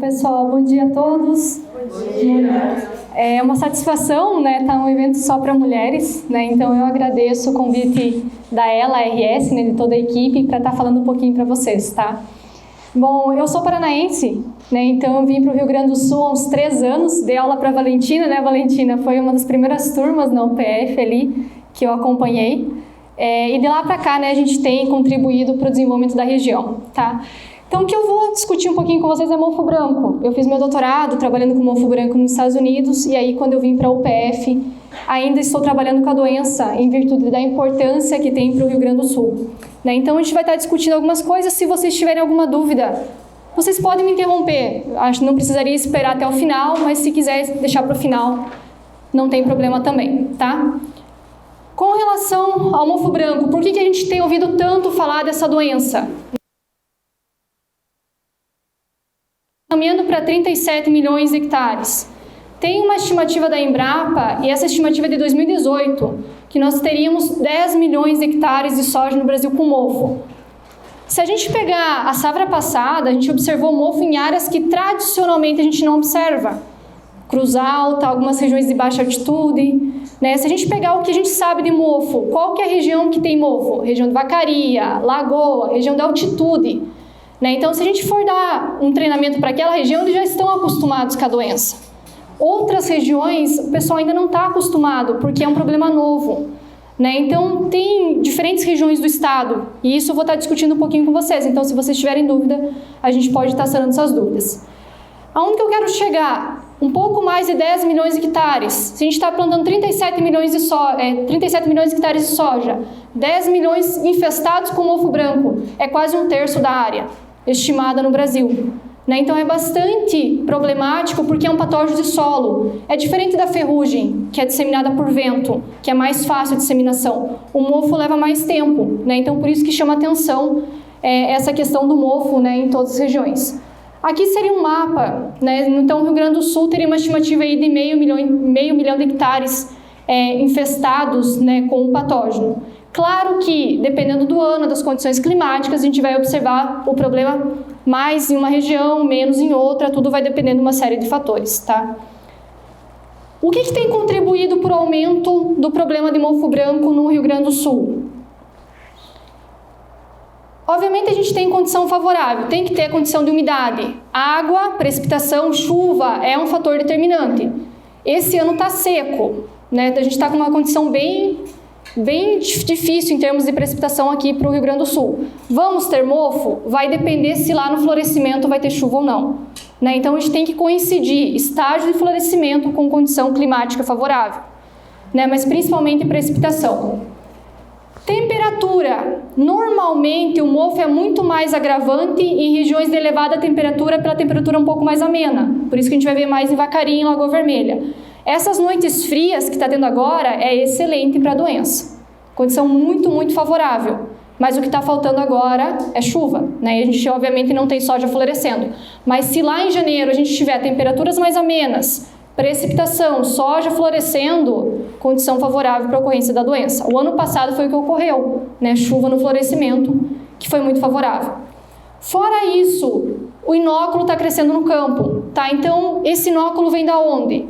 pessoal, bom dia a todos. Bom dia. É uma satisfação, né, tá um evento só para mulheres, né, então eu agradeço o convite da Ela RS, né, de toda a equipe, para estar falando um pouquinho para vocês, tá? Bom, eu sou paranaense, né, então eu vim para o Rio Grande do Sul há uns 3 anos, dei aula para a Valentina, né, Valentina foi uma das primeiras turmas na UPF ali que eu acompanhei, e de lá para cá, né, a gente tem contribuído para o desenvolvimento da região, tá? Então, o que eu vou discutir um pouquinho com vocês é mofo branco. Eu fiz meu doutorado trabalhando com mofo branco nos Estados Unidos, e aí quando eu vim para a UPF, ainda estou trabalhando com a doença em virtude da importância que tem para o Rio Grande do Sul. Né? Então, a gente vai estar discutindo algumas coisas. Se vocês tiverem alguma dúvida, vocês podem me interromper. Acho que não precisaria esperar até o final, mas se quiser deixar para o final, não tem problema também, tá? Com relação ao mofo branco, por que a gente tem ouvido tanto falar dessa doença? Caminhando para 37 milhões de hectares. Tem uma estimativa da Embrapa, e essa estimativa é de 2018, que nós teríamos 10 milhões de hectares de soja no Brasil com mofo. Se a gente pegar a safra passada, a gente observou mofo em áreas que tradicionalmente a gente não observa. Cruz Alta, algumas regiões de baixa altitude. Né? Se a gente pegar o que a gente sabe de mofo, qual que é a região que tem mofo? Região de Vacaria, Lagoa, região de altitude. Então, se a gente for dar um treinamento para aquela região, eles já estão acostumados com a doença. Outras regiões, o pessoal ainda não está acostumado, porque é um problema novo. Então, tem diferentes regiões do estado, e isso eu vou estar discutindo um pouquinho com vocês. Então, se vocês tiverem dúvida, a gente pode estar sanando essas dúvidas. Aonde que eu quero chegar? Um pouco mais de 10 milhões de hectares. Se a gente está plantando 37 milhões de hectares de soja, 10 milhões infestados com mofo branco, é quase 1/3 da área estimada no Brasil. Então é bastante problemático porque é um patógeno de solo. É diferente da ferrugem, que é disseminada por vento, que é mais fácil a disseminação. O mofo leva mais tempo, então por isso que chama atenção essa questão do mofo em todas as regiões. Aqui seria um mapa, então o Rio Grande do Sul teria uma estimativa aí de meio milhão de hectares infestados com o patógeno. Claro que, dependendo do ano, das condições climáticas, a gente vai observar o problema mais em uma região, menos em outra, tudo vai dependendo de uma série de fatores, tá? O que tem contribuído para o aumento do problema de mofo branco no Rio Grande do Sul? Obviamente a gente tem condição favorável, tem que ter a condição de umidade. Água, precipitação, chuva é um fator determinante. Esse ano está seco, a gente está com uma condição bem difícil em termos de precipitação aqui para o Rio Grande do Sul. Vamos ter mofo? Vai depender se lá no florescimento vai ter chuva ou não. Então a gente tem que coincidir estágio de florescimento com condição climática favorável, mas principalmente precipitação. Temperatura. Normalmente o mofo é muito mais agravante em regiões de elevada temperatura pela temperatura um pouco mais amena. Por isso que a gente vai ver mais em Vacaria e em Lagoa Vermelha. Essas noites frias que está tendo agora é excelente para a doença. Condição muito, muito favorável. Mas o que está faltando agora é chuva. E a gente obviamente não tem soja florescendo. Mas se lá em janeiro a gente tiver temperaturas mais amenas, precipitação, soja florescendo, condição favorável para a ocorrência da doença. O ano passado foi o que ocorreu, chuva no florescimento, que foi muito favorável. Fora isso, o inóculo está crescendo no campo, Então, esse inóculo vem da onde?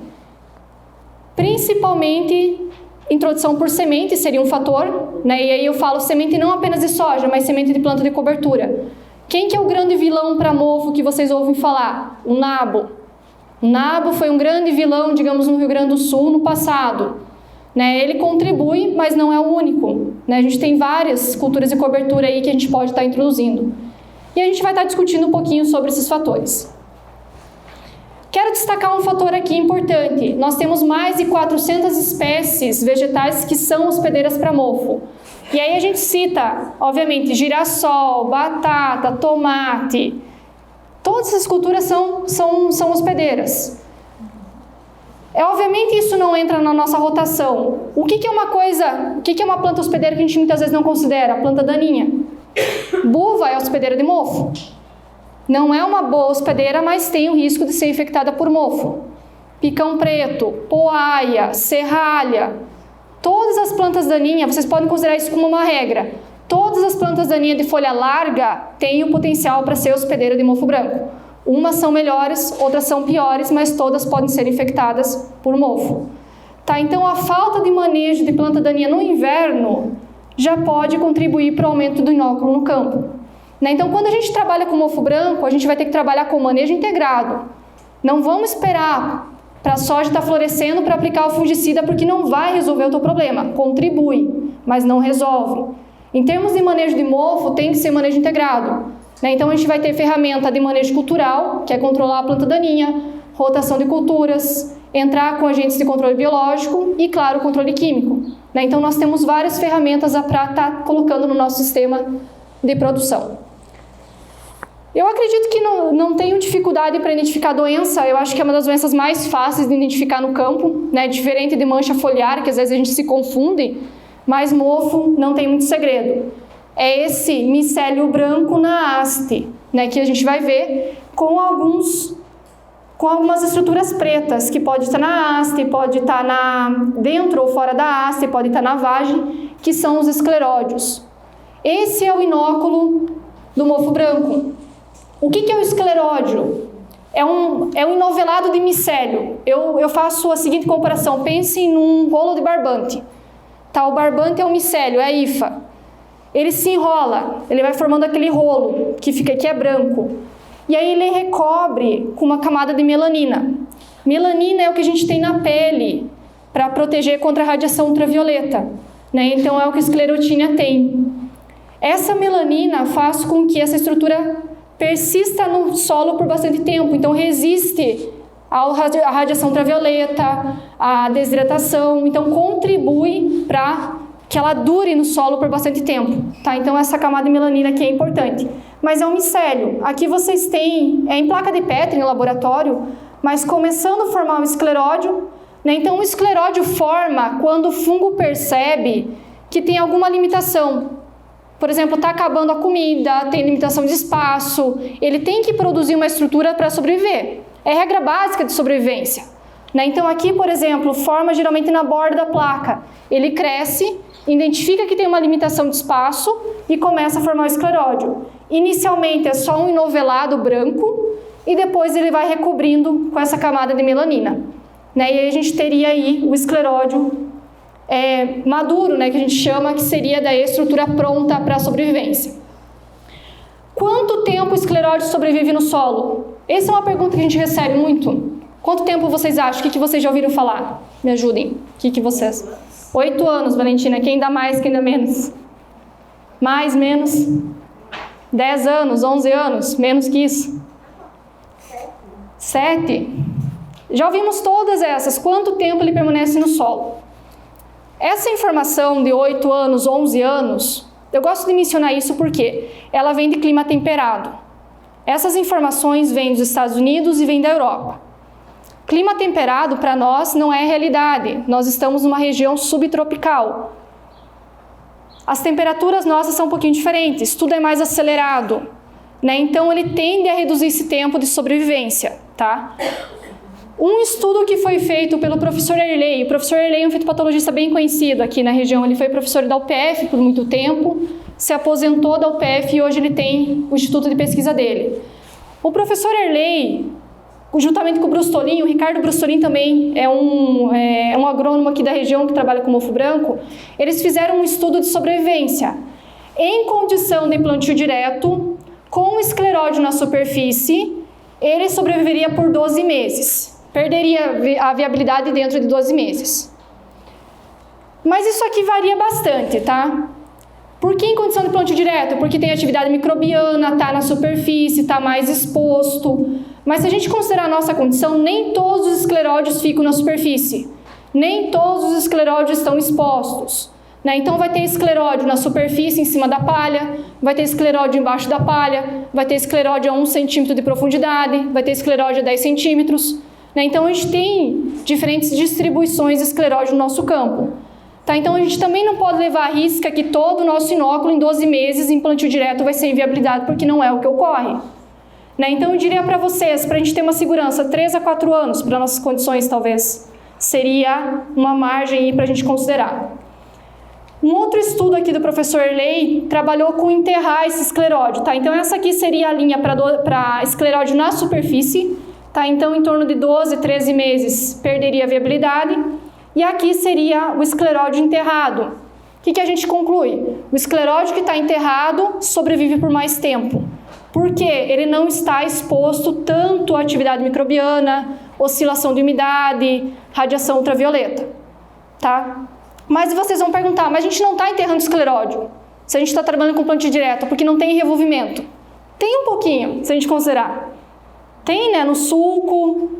Principalmente, introdução por semente seria um fator, E aí eu falo semente não apenas de soja, mas semente de planta de cobertura. Quem que é o grande vilão para mofo que vocês ouvem falar? O nabo. O nabo foi um grande vilão, digamos, no Rio Grande do Sul no passado. Ele contribui, mas não é o único. A gente tem várias culturas de cobertura aí que a gente pode estar introduzindo. E a gente vai estar discutindo um pouquinho sobre esses fatores. Quero destacar um fator aqui importante. Nós temos mais de 400 espécies vegetais que são hospedeiras para mofo. E aí a gente cita, obviamente, girassol, batata, tomate. Todas essas culturas são hospedeiras. Obviamente isso não entra na nossa rotação. O que é uma planta hospedeira que a gente muitas vezes não considera? A planta daninha. Buva é hospedeira de mofo. Não é uma boa hospedeira, mas tem o risco de ser infectada por mofo. Picão preto, poaia, serralha. Todas as plantas daninhas, vocês podem considerar isso como uma regra. Todas as plantas daninhas de folha larga têm o potencial para ser hospedeira de mofo branco. Umas são melhores, outras são piores, mas todas podem ser infectadas por mofo. Tá, então a falta de manejo de planta daninha no inverno já pode contribuir para o aumento do inóculo no campo. Né? Então, quando a gente trabalha com mofo branco, a gente vai ter que trabalhar com manejo integrado. Não vamos esperar para a soja estar florescendo para aplicar o fungicida, porque não vai resolver o teu problema. Contribui, mas não resolve. Em termos de manejo de mofo, tem que ser manejo integrado. Né? Então, a gente vai ter ferramenta de manejo cultural, que é controlar a planta daninha, rotação de culturas, entrar com agentes de controle biológico e, claro, controle químico. Né? Então, nós temos várias ferramentas para estar colocando no nosso sistema de produção. Eu acredito que não tenho dificuldade para identificar a doença. Eu acho que é uma das doenças mais fáceis de identificar no campo, né? Diferente de mancha foliar, que às vezes a gente se confunde, mas mofo não tem muito segredo. É esse micélio branco na haste, né? Que a gente vai ver com algumas estruturas pretas, que pode estar na haste, pode estar dentro ou fora da haste, pode estar na vagem, que são os escleródios. Esse é o inóculo do mofo branco. O que é o escleródio? É um inovelado de micélio. Eu faço a seguinte comparação. Pense num rolo de barbante. Tá, o barbante é o micélio, é a hifa. Ele se enrola, ele vai formando aquele rolo que é branco. E aí ele recobre com uma camada de melanina. Melanina é o que a gente tem na pele para proteger contra a radiação ultravioleta. Né? Então é o que a esclerotínia tem. Essa melanina faz com que essa estrutura persista no solo por bastante tempo, então resiste à radiação ultravioleta, à desidratação, então contribui para que ela dure no solo por bastante tempo. Tá? Então essa camada de melanina aqui é importante. Mas é um micélio. Aqui vocês têm, em placa de Petri, em laboratório, mas começando a formar um escleródio. Né? Então o escleródio forma quando o fungo percebe que tem alguma limitação. Por exemplo, está acabando a comida, tem limitação de espaço, ele tem que produzir uma estrutura para sobreviver. É regra básica de sobrevivência. Né? Então aqui, por exemplo, forma geralmente na borda da placa. Ele cresce, identifica que tem uma limitação de espaço e começa a formar o escleródio. Inicialmente é só um inovelado branco e depois ele vai recobrindo com essa camada de melanina. Né? E aí a gente teria aí o escleródio maduro, né, que a gente chama, que seria da estrutura pronta para a sobrevivência. Quanto tempo o escleródio sobrevive no solo? Essa é uma pergunta que a gente recebe muito. Quanto tempo vocês acham? O que vocês já ouviram falar? Me ajudem. O que vocês? 8 anos, Valentina. Quem dá mais, quem dá menos? Mais, menos? 10 anos, 11 anos? Menos que isso? 7. Já ouvimos todas essas. Quanto tempo ele permanece no solo? Essa informação de 8 anos, 11 anos, eu gosto de mencionar isso porque ela vem de clima temperado. Essas informações vêm dos Estados Unidos e vêm da Europa. Clima temperado, para nós, não é realidade. Nós estamos numa região subtropical. As temperaturas nossas são um pouquinho diferentes, tudo é mais acelerado. Né? Então, ele tende a reduzir esse tempo de sobrevivência. Tá? Um estudo que foi feito pelo professor Erley. O professor Erley é um fitopatologista bem conhecido aqui na região. Ele foi professor da UPF por muito tempo, se aposentou da UPF e hoje ele tem o instituto de pesquisa dele. O professor Erley, juntamente com o Brustolin, o Ricardo Brustolin também é um agrônomo aqui da região que trabalha com mofo branco, eles fizeram um estudo de sobrevivência em condição de plantio direto, com escleródio na superfície, ele sobreviveria por 12 meses. Perderia a viabilidade dentro de 12 meses. Mas isso aqui varia bastante, tá? Por que em condição de plantio direto? Porque tem atividade microbiana, tá na superfície, tá mais exposto. Mas se a gente considerar a nossa condição, nem todos os escleródios ficam na superfície. Nem todos os escleródios estão expostos. Né? Então vai ter escleródio na superfície, em cima da palha, vai ter escleródio embaixo da palha, vai ter escleródio a 1 centímetro de profundidade, vai ter escleródio a 10 centímetros. Né? Então, a gente tem diferentes distribuições de escleródio no nosso campo. Tá? Então, a gente também não pode levar à risca que todo o nosso inóculo em 12 meses em plantio direto vai ser inviabilidade, porque não é o que ocorre. Né? Então, eu diria para vocês, para a gente ter uma segurança, 3 a 4 anos, para nossas condições, talvez, seria uma margem para a gente considerar. Um outro estudo aqui do professor Erley trabalhou com enterrar esse escleróide, tá? Então essa aqui seria a linha para escleróide na superfície, tá? Então em torno de 12, 13 meses perderia a viabilidade. E aqui seria o escleróide enterrado. O que a gente conclui? O escleróide que está enterrado sobrevive por mais tempo. Porque ele não está exposto tanto à atividade microbiana, oscilação de umidade, radiação ultravioleta, tá? Mas vocês vão perguntar, mas a gente não está enterrando escleróide se a gente está trabalhando com plantio direto, porque não tem revolvimento. Tem um pouquinho, se a gente considerar. Tem, né, no sulco,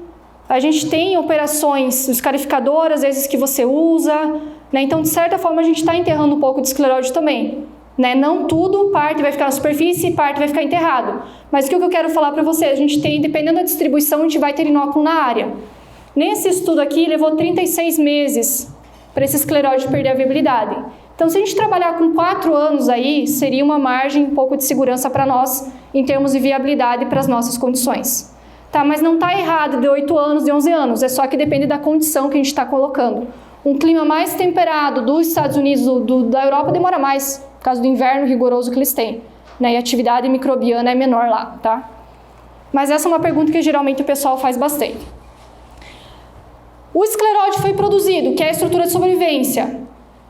a gente tem operações escarificadoras, às vezes que você usa, né? Então, de certa forma, a gente está enterrando um pouco de escleróide também. Né? Não tudo, parte vai ficar na superfície e parte vai ficar enterrado. Mas o que eu quero falar para vocês? A gente tem, dependendo da distribuição, a gente vai ter inóculo na área. Nesse estudo aqui, levou 36 meses para esse escleróide perder a viabilidade. Então, se a gente trabalhar com 4 anos aí, seria uma margem um pouco de segurança para nós, em termos de viabilidade para as nossas condições. Tá, mas não está errado de 8 anos, de 11 anos, é só que depende da condição que a gente está colocando. Um clima mais temperado dos Estados Unidos, da Europa, demora mais, por causa do inverno rigoroso que eles têm, né? E a atividade microbiana é menor lá, tá? Mas essa é uma pergunta que geralmente o pessoal faz bastante. O escleróide foi produzido, que é a estrutura de sobrevivência.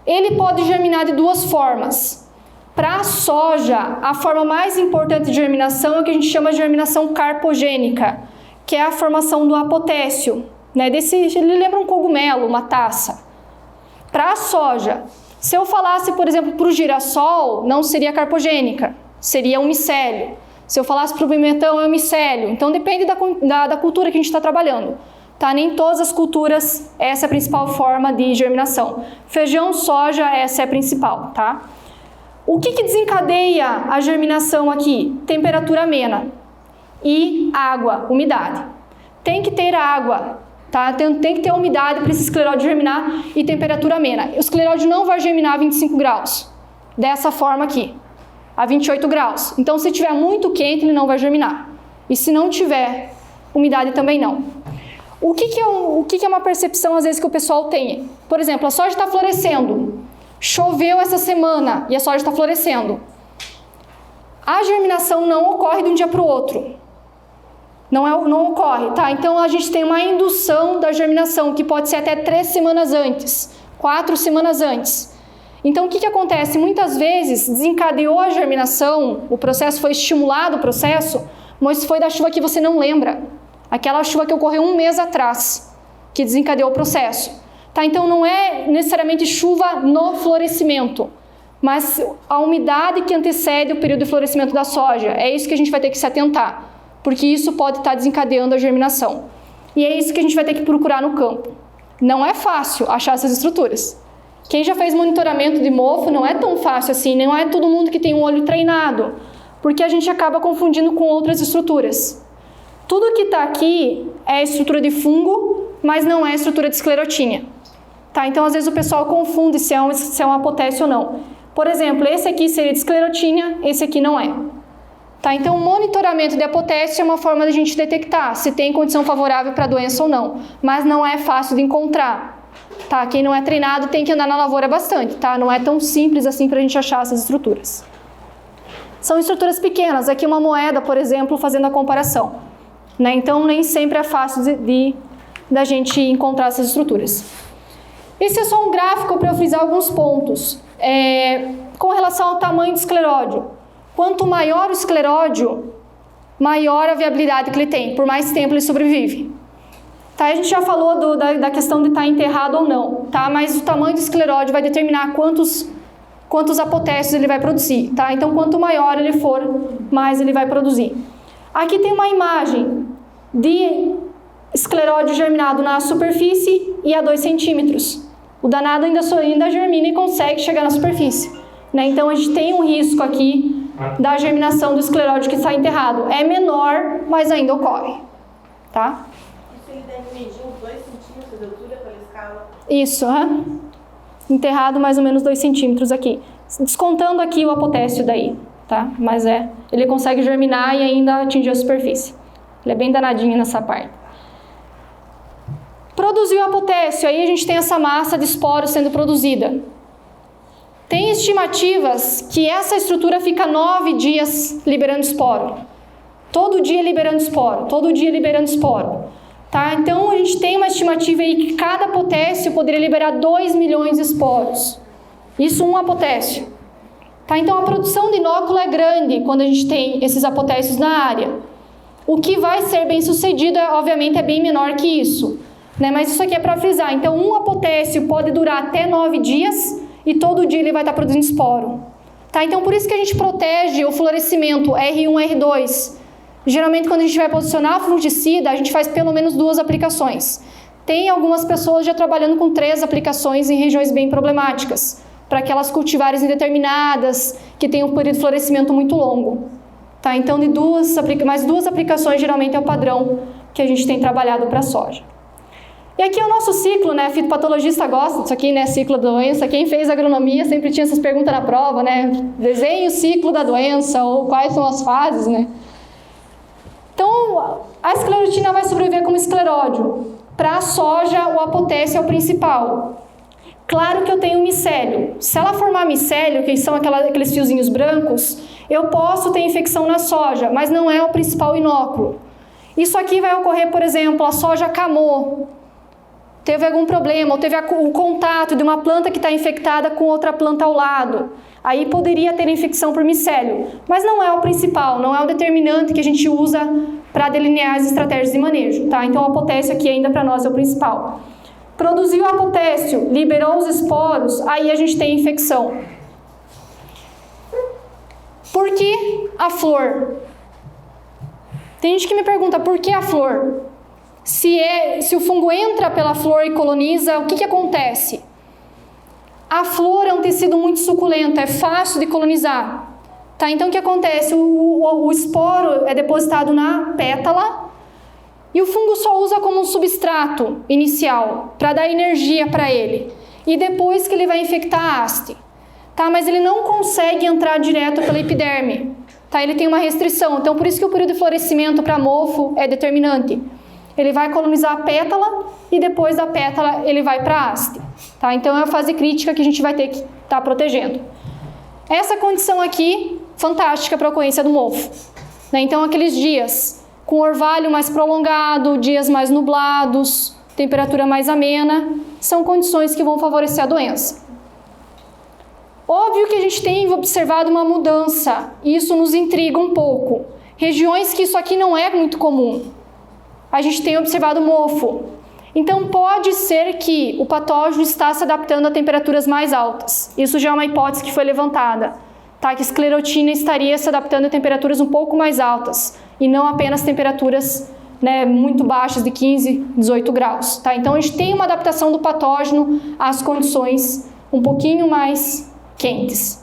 Ele pode germinar de 2 formas. Para a soja, a forma mais importante de germinação é o que a gente chama de germinação carpogênica, que é a formação do apotécio, né? Ele lembra um cogumelo, uma taça. Para a soja, se eu falasse, por exemplo, para o girassol, não seria carpogênica, seria um micélio. Se eu falasse para o pimentão, é um micélio. Então depende da cultura que a gente está trabalhando. Tá? Nem todas as culturas, essa é a principal forma de germinação. Feijão, soja, essa é a principal, tá? O que desencadeia a germinação aqui? Temperatura amena e água, umidade. Tem que ter água, tá? Tem que ter umidade para esse escleróide germinar e temperatura amena. O escleróide não vai germinar a 25 graus, dessa forma aqui, a 28 graus. Então, se tiver muito quente, ele não vai germinar. E se não tiver umidade, também não. O que é uma percepção, às vezes, que o pessoal tem? Por exemplo, a soja está florescendo. Choveu essa semana e a soja está florescendo. A germinação não ocorre de um dia para o outro. Não ocorre, tá? Então, a gente tem uma indução da germinação, que pode ser até 3 semanas antes, 4 semanas antes. Então, o que acontece? Muitas vezes, desencadeou a germinação, o processo foi estimulado, o processo, mas foi da chuva que você não lembra. Aquela chuva que ocorreu 1 mês atrás, que desencadeou o processo. Tá? Então, não é necessariamente chuva no florescimento, mas a umidade que antecede o período de florescimento da soja. É isso que a gente vai ter que se atentar, porque isso pode estar desencadeando a germinação. E é isso que a gente vai ter que procurar no campo. Não é fácil achar essas estruturas. Quem já fez monitoramento de mofo não é tão fácil assim, não é todo mundo que tem um olho treinado, porque a gente acaba confundindo com outras estruturas. Tudo que está aqui é estrutura de fungo, mas não é estrutura de esclerotínia. Tá? Então, às vezes, o pessoal confunde se é um apotécio ou não. Por exemplo, esse aqui seria de esclerotínia, esse aqui não é. Tá? Então, o monitoramento de apotécio é uma forma de a gente detectar se tem condição favorável para a doença ou não, mas não é fácil de encontrar. Tá? Quem não é treinado tem que andar na lavoura bastante, tá? Não é tão simples assim para a gente achar essas estruturas. São estruturas pequenas, aqui uma moeda, por exemplo, fazendo a comparação. Né? Então, nem sempre é fácil da gente encontrar essas estruturas. Esse é só um gráfico para eu frisar alguns pontos. Com relação ao tamanho do escleródio. Quanto maior o escleródio, maior a viabilidade que ele tem, por mais tempo ele sobrevive. Tá? A gente já falou da questão de estar enterrado ou não, tá? Mas o tamanho do escleródio vai determinar quantos apotécios ele vai produzir. Tá? Então, quanto maior ele for, mais ele vai produzir. Aqui tem uma imagem de escleródio germinado na superfície e a 2 centímetros. O danado ainda germina e consegue chegar na superfície. Né? Então, a gente tem um risco aqui da germinação do escleródio que está enterrado. É menor, mas ainda ocorre. Tá? Isso ele deve medir uns 2 centímetros de altura pela escala? Isso, enterrado mais ou menos 2 centímetros aqui. Descontando aqui o apotécio daí. Tá? Mas ele consegue germinar e ainda atingir a superfície. Ele é bem danadinho nessa parte. Produziu apotécio, aí a gente tem essa massa de esporos sendo produzida. Tem estimativas que essa estrutura fica 9 dias liberando esporo. Todo dia liberando esporo, todo dia liberando esporo. Tá? Então, a gente tem uma estimativa aí que cada potéssio poderia liberar 2 milhões de esporos. Isso um apotéssio. Tá? Então, a produção de inóculo é grande quando a gente tem esses apotéssios na área. O que vai ser bem sucedido, obviamente, é bem menor que isso. Né? Mas isso aqui é para frisar. Então, um apotéssio pode durar até 9 dias e todo dia ele vai estar produzindo esporo. Tá? Então, por isso que a gente protege o florescimento R1, R2. Geralmente, quando a gente vai posicionar fungicida, a gente faz pelo menos 2 aplicações. Tem algumas pessoas já trabalhando com 3 aplicações em regiões bem problemáticas, para aquelas cultivares indeterminadas, que têm um período de florescimento muito longo. Tá? Então, mais 2 aplicações geralmente é o padrão que a gente tem trabalhado para a soja. E aqui é o nosso ciclo, né? Fitopatologista gosta disso aqui, né? Ciclo da doença. Quem fez agronomia sempre tinha essas perguntas na prova, né? Desenhe o ciclo da doença ou quais são as fases, né? Então, a esclerotina vai sobreviver como escleródio. Para a soja, o apotéssio é o principal. Claro que eu tenho micélio. Se ela formar micélio, que são aqueles fiozinhos brancos, eu posso ter infecção na soja, mas não é o principal inóculo. Isso aqui vai ocorrer, por exemplo, a soja camou. Teve algum problema, ou teve o contato de uma planta que está infectada com outra planta ao lado. Aí poderia ter infecção por micélio, mas não é o principal, não é o determinante que a gente usa para delinear as estratégias de manejo, tá? Então o apotéssio aqui ainda para nós é o principal. Produziu o apotéssio, liberou os esporos, aí a gente tem infecção. Por que a flor? Tem gente que me pergunta, por que a flor? Se o fungo entra pela flor e coloniza, o que acontece? A flor é um tecido muito suculento, é fácil de colonizar. Tá? Então, o que acontece? O esporo é depositado na pétala e o fungo só usa como um substrato inicial, para dar energia para ele. E depois que ele vai infectar a haste. Tá? Mas ele não consegue entrar direto pela epiderme. Tá? Ele tem uma restrição. Então, por isso que o período de florescimento para mofo é determinante. Ele vai colonizar a pétala e depois da pétala ele vai para a haste. Tá? Então é a fase crítica que a gente vai ter que estar protegendo. Essa condição aqui, fantástica para a ocorrência do mofo. Né? Então aqueles dias com orvalho mais prolongado, dias mais nublados, temperatura mais amena, são condições que vão favorecer a doença. Óbvio que a gente tem observado uma mudança, e isso nos intriga um pouco. Regiões que isso aqui não é muito comum. A gente tem observado mofo. Então, pode ser que o patógeno está se adaptando a temperaturas mais altas. Isso já é uma hipótese que foi levantada. Tá? Que a esclerotina estaria se adaptando a temperaturas um pouco mais altas e não apenas temperaturas, né, muito baixas de 15, 18 graus. Tá? Então, a gente tem uma adaptação do patógeno às condições um pouquinho mais quentes.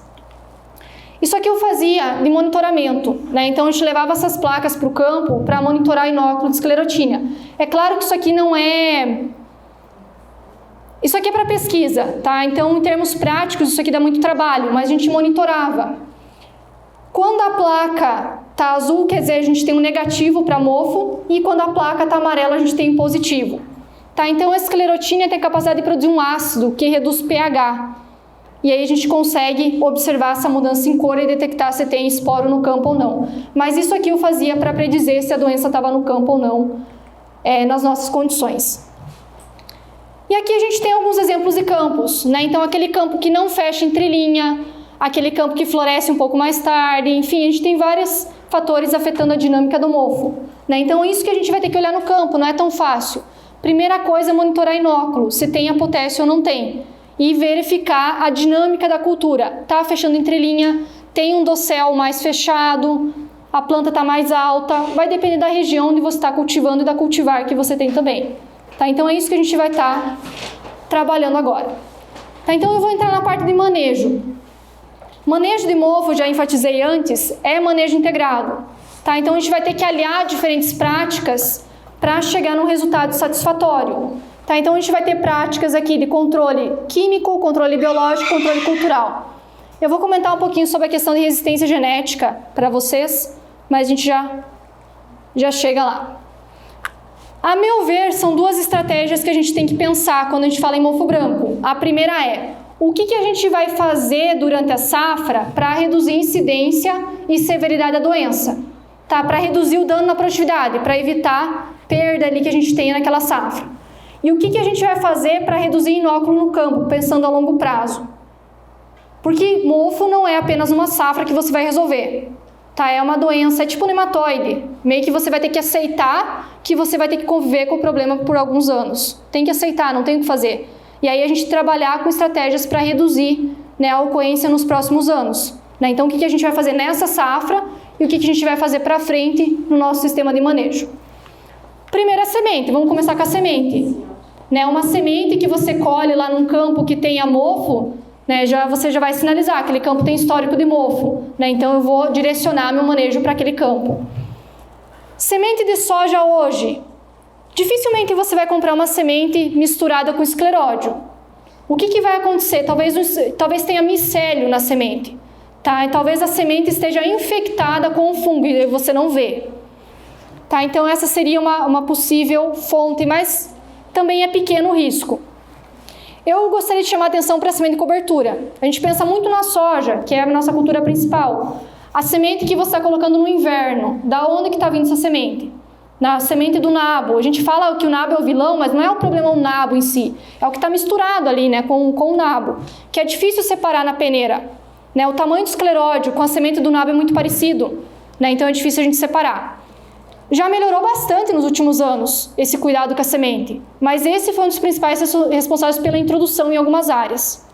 Isso aqui eu fazia de monitoramento, né? Então a gente levava essas placas para o campo para monitorar inóculo de esclerotina. É claro que isso aqui não é... Isso aqui é para pesquisa, tá? Então em termos práticos isso aqui dá muito trabalho, mas a gente monitorava. Quando a placa está azul, quer dizer, a gente tem um negativo para mofo, e quando a placa está amarela, a gente tem um positivo. Tá? Então a esclerotina tem a capacidade de produzir um ácido que reduz o pH. E aí a gente consegue observar essa mudança em cor e detectar se tem esporo no campo ou não. Mas isso aqui eu fazia para predizer se a doença estava no campo ou não, nas nossas condições. E aqui a gente tem alguns exemplos de campos, né? Então aquele campo que não fecha em trilhinha, aquele campo que floresce um pouco mais tarde, enfim, a gente tem vários fatores afetando a dinâmica do mofo, né? Então isso que a gente vai ter que olhar no campo, não é tão fácil. Primeira coisa é monitorar inóculo, se tem apotéssio ou não tem. E verificar a dinâmica da cultura. Está fechando em trilhinha, tem um dossel mais fechado, a planta está mais alta, vai depender da região onde você está cultivando e da cultivar que você tem também. Tá? Então é isso que a gente vai estar trabalhando agora. Tá? Então eu vou entrar na parte de manejo. Manejo de mofo, já enfatizei antes, é manejo integrado. Tá? Então a gente vai ter que aliar diferentes práticas para chegar num resultado satisfatório. Tá, então a gente vai ter práticas aqui de controle químico, controle biológico, controle cultural. Eu vou comentar um pouquinho sobre a questão de resistência genética para vocês, mas a gente já chega lá. A meu ver, são 2 estratégias que a gente tem que pensar quando a gente fala em mofo branco. A primeira é O que a gente vai fazer durante a safra para reduzir a incidência e severidade da doença? Tá? Para reduzir o dano na produtividade, para evitar perda ali que a gente tenha naquela safra. E o que a gente vai fazer para reduzir inóculo no campo, pensando a longo prazo? Porque mofo não é apenas uma safra que você vai resolver. Tá? É uma doença, é tipo nematóide. Meio que você vai ter que aceitar que você vai ter que conviver com o problema por alguns anos. Tem que aceitar, não tem o que fazer. E aí a gente trabalhar com estratégias para reduzir, né, a ocorrência nos próximos anos. Né? Então o que a gente vai fazer nessa safra e o que a gente vai fazer para frente no nosso sistema de manejo. Primeira semente, vamos começar com a semente. Né? Uma semente que você colhe lá num campo que tenha mofo, né, você já vai sinalizar, aquele campo tem histórico de mofo, né, então eu vou direcionar meu manejo para aquele campo. Semente de soja hoje, dificilmente você vai comprar uma semente misturada com escleródio. O que vai acontecer? Talvez tenha micélio na semente, tá? E talvez a semente esteja infectada com um fungo e você não vê. Tá? Então essa seria uma possível fonte, mas também é pequeno o risco. Eu gostaria de chamar a atenção para a semente de cobertura. A gente pensa muito na soja, que é a nossa cultura principal. A semente que você está colocando no inverno, da onde que está vindo essa semente? Na semente do nabo. A gente fala que o nabo é o vilão, mas não é o problema o nabo em si. É o que está misturado ali, né, com o nabo. Que é difícil separar na peneira. Né? O tamanho do escleródio com a semente do nabo é muito parecido. Né? Então é difícil a gente separar. Já melhorou bastante nos últimos anos esse cuidado com a semente, mas esse foi um dos principais responsáveis pela introdução em algumas áreas.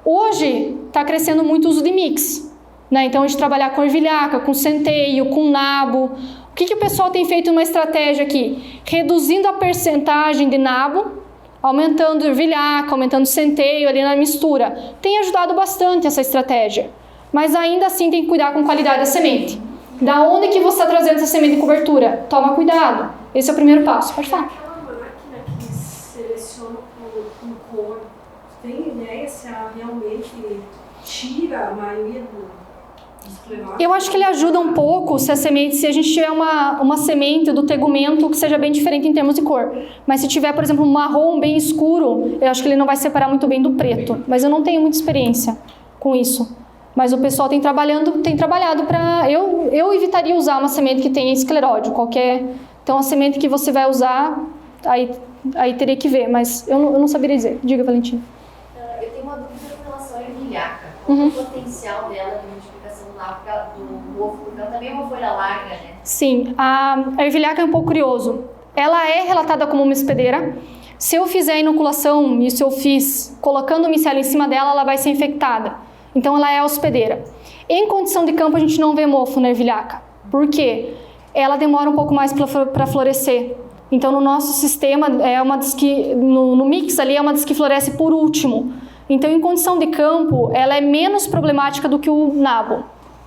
Hoje está crescendo muito o uso de mix, né? Então a gente trabalhar com ervilhaca, com centeio, com nabo. O que o pessoal tem feito uma estratégia aqui? Reduzindo a percentagem de nabo, aumentando ervilhaca, aumentando centeio ali na mistura. Tem ajudado bastante essa estratégia, mas ainda assim tem que cuidar com a qualidade da semente. Da onde que você está trazendo essa semente de cobertura? Toma cuidado. Esse é o primeiro passo. Pode falar. Aquela máquina que seleciona por cor, tem ideia se ela realmente tira a maioria do esclerótico? Eu acho que ele ajuda um pouco se a gente tiver uma semente do tegumento que seja bem diferente em termos de cor. Mas se tiver, por exemplo, um marrom bem escuro, eu acho que ele não vai separar muito bem do preto. Mas eu não tenho muita experiência com isso. Mas o pessoal tem trabalhado para... Eu evitaria usar uma semente que tenha escleródio, qualquer... Então, a semente que você vai usar, aí teria que ver, mas eu não saberia dizer. Diga, Valentina. Eu tenho uma dúvida com relação à ervilhaca. Qual é o potencial dela de multiplicação do ovo? Porque ela também é uma folha larga, né? Sim, a ervilhaca é um pouco curioso. Ela é relatada como uma hospedeira. Se eu fizer a inoculação, isso eu fiz, colocando o micélio em cima dela, ela vai ser infectada. Então, ela é hospedeira. Em condição de campo, a gente não vê mofo na ervilhaca. Por quê? Ela demora um pouco mais para florescer. Então, no nosso sistema, é uma das que, no mix ali, é uma das que floresce por último. Então, em condição de campo, ela é menos problemática do que o nabo.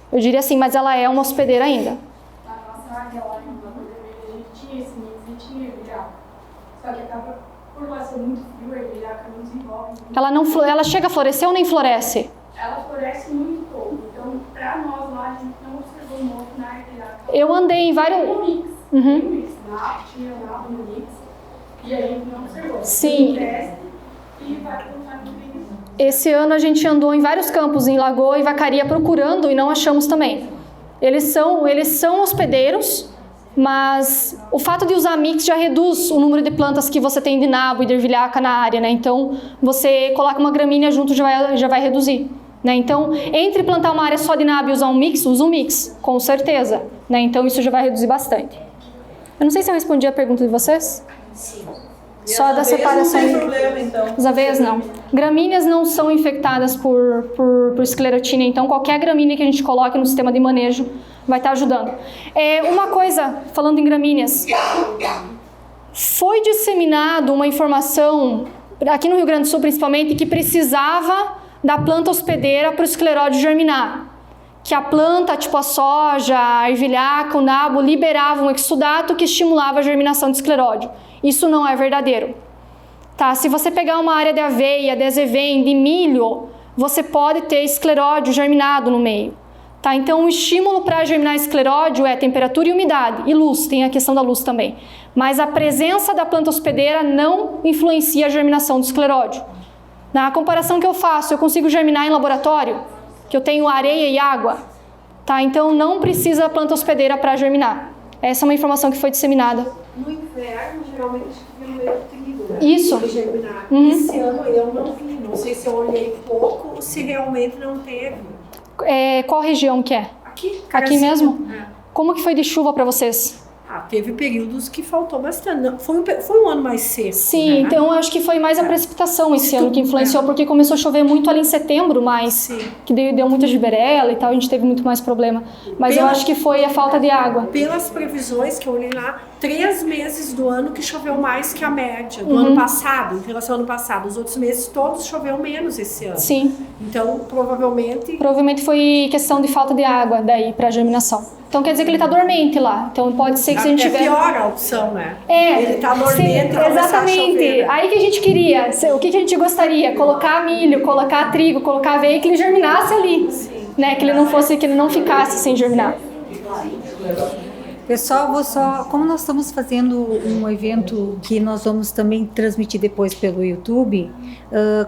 Eu diria assim, mas ela é uma hospedeira ainda. Na nossa área lá em Campo Vermelho, a gente tinha esse mix e tinha ervilhaca. Só que acaba, por lá ser muito frio, a ervilhaca não desenvolve. Ela chega a florescer ou nem floresce? Ela floresce muito pouco. Então, para nós lá, a gente não observou mofo na ervilhaca. Eu andei em vários... Tem um mix. Tem um mix. Tinha nabo no mix. E a gente não observou. Sim. Cresce e vai continuar no mix. Esse ano a gente andou em vários campos, em Lagoa e Vacaria, procurando e não achamos também. Eles são hospedeiros, mas o fato de usar mix já reduz o número de plantas que você tem de nabo e de ervilhaca na área, né? Então, você coloca uma gramínea junto, já vai reduzir. Né? Então, entre plantar uma área só de nabo e usar um mix, usa um mix, com certeza. Né? Então, isso já vai reduzir bastante. Eu não sei se eu respondi a pergunta de vocês. Sim. Só da separação. Não tem problema, então. As aveias não. Gramíneas não são infectadas por esclerotina, então qualquer gramínea que a gente coloque no sistema de manejo vai estar ajudando. Uma coisa, falando em gramíneas, foi disseminado uma informação, aqui no Rio Grande do Sul principalmente, que precisava da planta hospedeira para o escleródio germinar. Que a planta, tipo a soja, a ervilhaca, o nabo, liberavam um exudato que estimulava a germinação de escleródio. Isso não é verdadeiro. Tá? Se você pegar uma área de aveia, de azevém, de milho, você pode ter escleródio germinado no meio. Tá? Então, o estímulo para germinar escleródio é temperatura e umidade, e luz, tem a questão da luz também. Mas a presença da planta hospedeira não influencia a germinação do escleródio. Na comparação que eu faço, eu consigo germinar em laboratório, que eu tenho areia e água, tá? Então não precisa a planta hospedeira para germinar. Essa é uma informação que foi disseminada. No inverno, geralmente fica no meio do trigo, né? Isso. Pra germinar. Uhum. Esse ano eu não vi, não sei se eu olhei pouco ou se realmente não teve. Qual região que é? Aqui Aqui mesmo? É. Como que foi de chuva para vocês? Teve períodos que faltou bastante. Não, foi um ano mais seco. Sim, né? então eu acho que foi mais a precipitação esse ano que influenciou, porque começou a chover muito ali em setembro, mas Sim. que deu muita giberela e tal, a gente teve muito mais problema. Mas eu acho que foi a falta de água. Pelas previsões que eu olhei lá, 3 meses do ano que choveu mais que a média do ano passado, em relação ao ano passado. Os outros meses todos choveu menos esse ano. Sim. Então, provavelmente Foi questão de falta de água daí para germinação. Então quer dizer que ele está dormente lá. Então pode ser que se a gente tiver... pior a opção, né? Ele está dormente e começar a exatamente. chover, né? Aí que a gente queria, o que a gente gostaria? Colocar milho, colocar trigo, colocar aveia, que ele germinasse ali. Sim. Né? Que ele não ficasse sem germinar. Pessoal, como nós estamos fazendo um evento que nós vamos também transmitir depois pelo YouTube,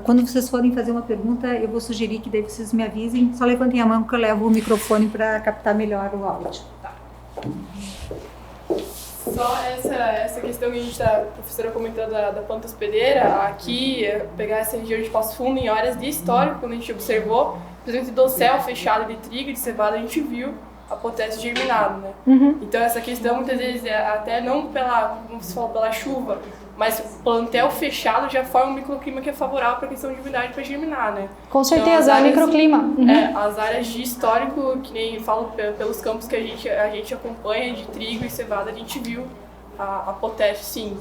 quando vocês forem fazer uma pergunta, eu vou sugerir que daí vocês me avisem, só levantem a mão que eu levo o microfone para captar melhor o áudio. Só essa questão que a professora comentou da planta hospedeira, aqui, pegar essa região de Passo Fundo, em áreas de histórico, quando a gente observou, por exemplo, do céu fechado de trigo e de cevada, a gente viu a potássio germinado, né? Então essa questão muitas vezes até não como você falou, pela chuva, mas plantel fechado já forma um microclima que é favorável para a questão de umidade para germinar, né? Com certeza, então, é o microclima. As áreas de histórico, que nem falo pelos campos que a gente acompanha de trigo e cevada, a gente viu a potássio, sim,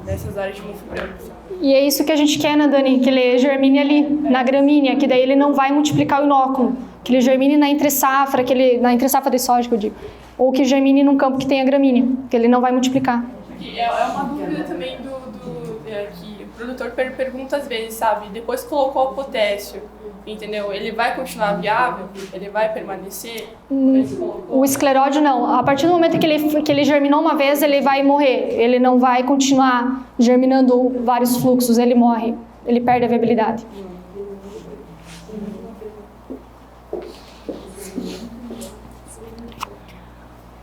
nessas áreas de mofo branco. E é isso que a gente quer, né, Dani? Que ele germine ali, na gramínea, que daí ele não vai multiplicar o inóculo. Que ele germine na entre-safra, na entre-safra de soja, que eu digo. Ou que germine num campo que tenha gramínea, que ele não vai multiplicar. É uma dúvida também que o produtor pergunta às vezes, sabe? Depois que colocou o potássio, entendeu? Ele vai continuar viável? Ele vai permanecer? O escleródio não. A partir do momento que ele germinou uma vez, ele vai morrer. Ele não vai continuar germinando vários fluxos, ele morre. Ele perde a viabilidade.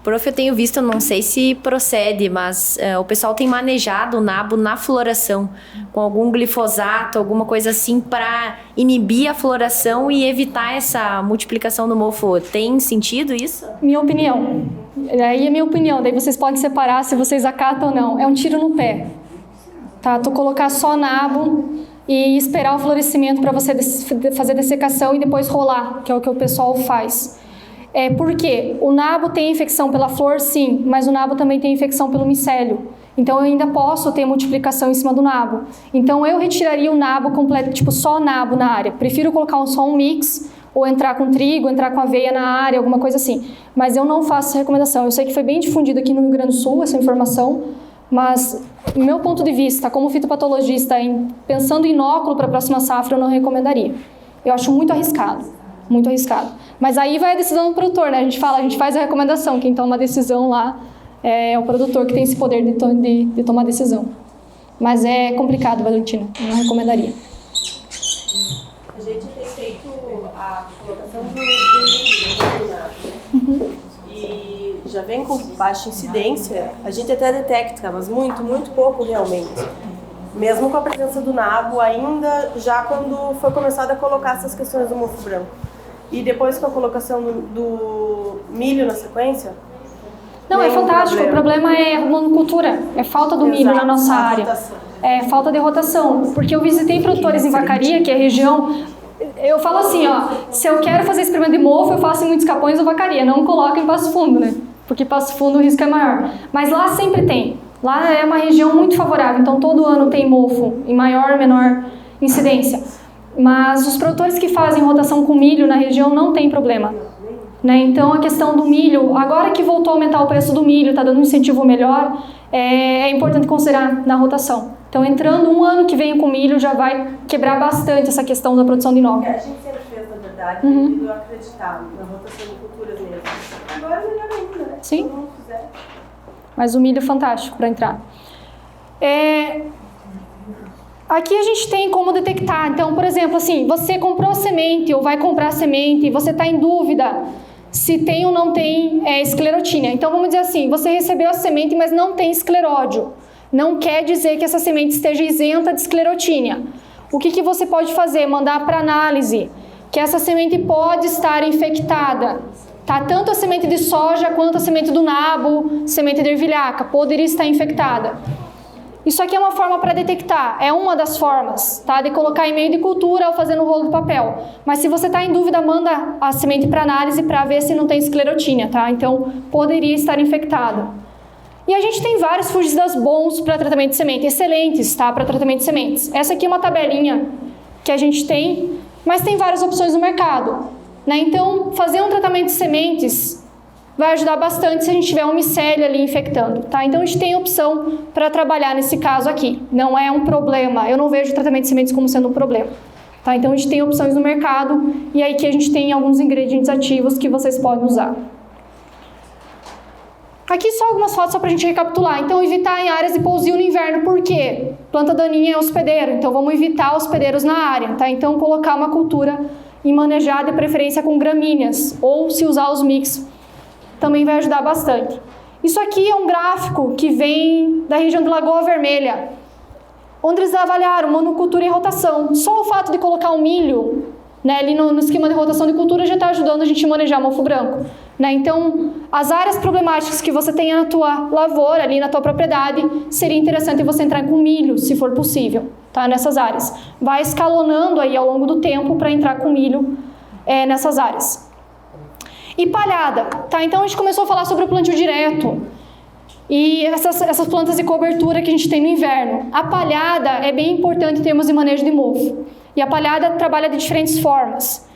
Prof, eu tenho visto, não sei se procede, mas o pessoal tem manejado o nabo na floração com algum glifosato, alguma coisa assim, para inibir a floração e evitar essa multiplicação do mofo. Tem sentido isso? Minha opinião. Aí é minha opinião, daí vocês podem separar se vocês acatam ou não. É um tiro no pé. Tá? Tu colocar só nabo e esperar o florescimento para você fazer dessecação e depois rolar, que é o que o pessoal faz. Por quê? O nabo tem infecção pela flor, sim, mas o nabo também tem infecção pelo micélio. Então eu ainda posso ter multiplicação em cima do nabo. Então eu retiraria o nabo completo, tipo só nabo na área. Prefiro colocar só um mix, ou entrar com trigo, entrar com aveia na área, alguma coisa assim. Mas eu não faço essa recomendação. Eu sei que foi bem difundido aqui no Rio Grande do Sul essa informação, mas do meu ponto de vista, como fitopatologista, pensando em inóculo para a próxima safra, eu não recomendaria. Eu acho muito arriscado. Muito arriscado. Mas aí vai a decisão do produtor, né? A gente faz a recomendação, quem toma a decisão lá é o produtor que tem esse poder de tomar decisão. Mas é complicado, Valentina, eu não recomendaria. A gente tem feito a colocação do milho, e já vem com baixa incidência, a gente até detecta, mas muito, muito pouco realmente. Mesmo com a presença do nabo, ainda já quando foi começado a colocar essas questões do mofo branco. E depois com a colocação do milho na sequência... Não, é fantástico. O problema é monocultura. É falta do milho na nossa área. É falta de rotação. Porque eu visitei produtores em Vacaria, que é a região... Eu falo assim, ó, se eu quero fazer experimento de mofo, eu faço em Muitos Capões ou Vacaria. Não coloco em Passo Fundo, né? Porque Passo Fundo o risco é maior. Mas lá sempre tem. Lá é uma região muito favorável. Então todo ano tem mofo, em maior ou menor incidência. Mas os produtores que fazem rotação com milho na região não tem problema. Né? Então a questão do milho, agora que voltou a aumentar o preço do milho, está dando um incentivo melhor, é importante considerar na rotação. Então entrando um ano que vem com milho já vai quebrar bastante essa questão da produção de inóculo. A gente sempre fez, na verdade, devido a acreditar na rotação de culturas mesmo. Agora é melhor ainda, né? Sim. Todo mundo fizer. Mas o milho é fantástico para entrar. Aqui a gente tem como detectar. Então, por exemplo, assim, você comprou a semente ou vai comprar a semente e você está em dúvida se tem ou não tem esclerotínia. Então, vamos dizer assim, você recebeu a semente, mas não tem escleródio. Não quer dizer que essa semente esteja isenta de esclerotínia. O que você pode fazer? Mandar para análise que essa semente pode estar infectada. Tá? Tanto a semente de soja quanto a semente do nabo, semente de ervilhaca, poderia estar infectada. Isso aqui é uma forma para detectar, é uma das formas, tá? De colocar em meio de cultura ou fazer no rolo de papel. Mas se você está em dúvida, manda a semente para análise para ver se não tem esclerotínia, tá? Então, poderia estar infectada. E a gente tem vários fungicidas bons para tratamento de semente, excelentes, tá? Para tratamento de sementes. Essa aqui é uma tabelinha que a gente tem, mas tem várias opções no mercado, né? Então, fazer um tratamento de sementes vai ajudar bastante se a gente tiver um micélio ali infectando, tá? Então, a gente tem opção para trabalhar nesse caso aqui. Não é um problema. Eu não vejo o tratamento de sementes como sendo um problema, tá? Então, a gente tem opções no mercado e aí que a gente tem alguns ingredientes ativos que vocês podem usar. Aqui só algumas fotos só para a gente recapitular. Então, evitar em áreas de pousio no inverno. Por quê? Planta daninha é hospedeiro. Então, vamos evitar hospedeiros na área, tá? Então, colocar uma cultura e manejar de preferência com gramíneas. Ou se usar os mix, também vai ajudar bastante. Isso aqui é um gráfico que vem da região de Lagoa Vermelha, onde eles avaliaram monocultura e rotação. Só o fato de colocar um milho, né, ali no esquema de rotação de cultura já está ajudando a gente a manejar mofo branco, né? Então, as áreas problemáticas que você tem na tua lavoura, ali na tua propriedade, seria interessante você entrar com milho, se for possível, tá? Nessas áreas. Vai escalonando aí ao longo do tempo para entrar com milho nessas áreas. E palhada, tá? Então, a gente começou a falar sobre o plantio direto e essas plantas de cobertura que a gente tem no inverno. A palhada é bem importante em termos de manejo de mofo. E a palhada trabalha de diferentes formas.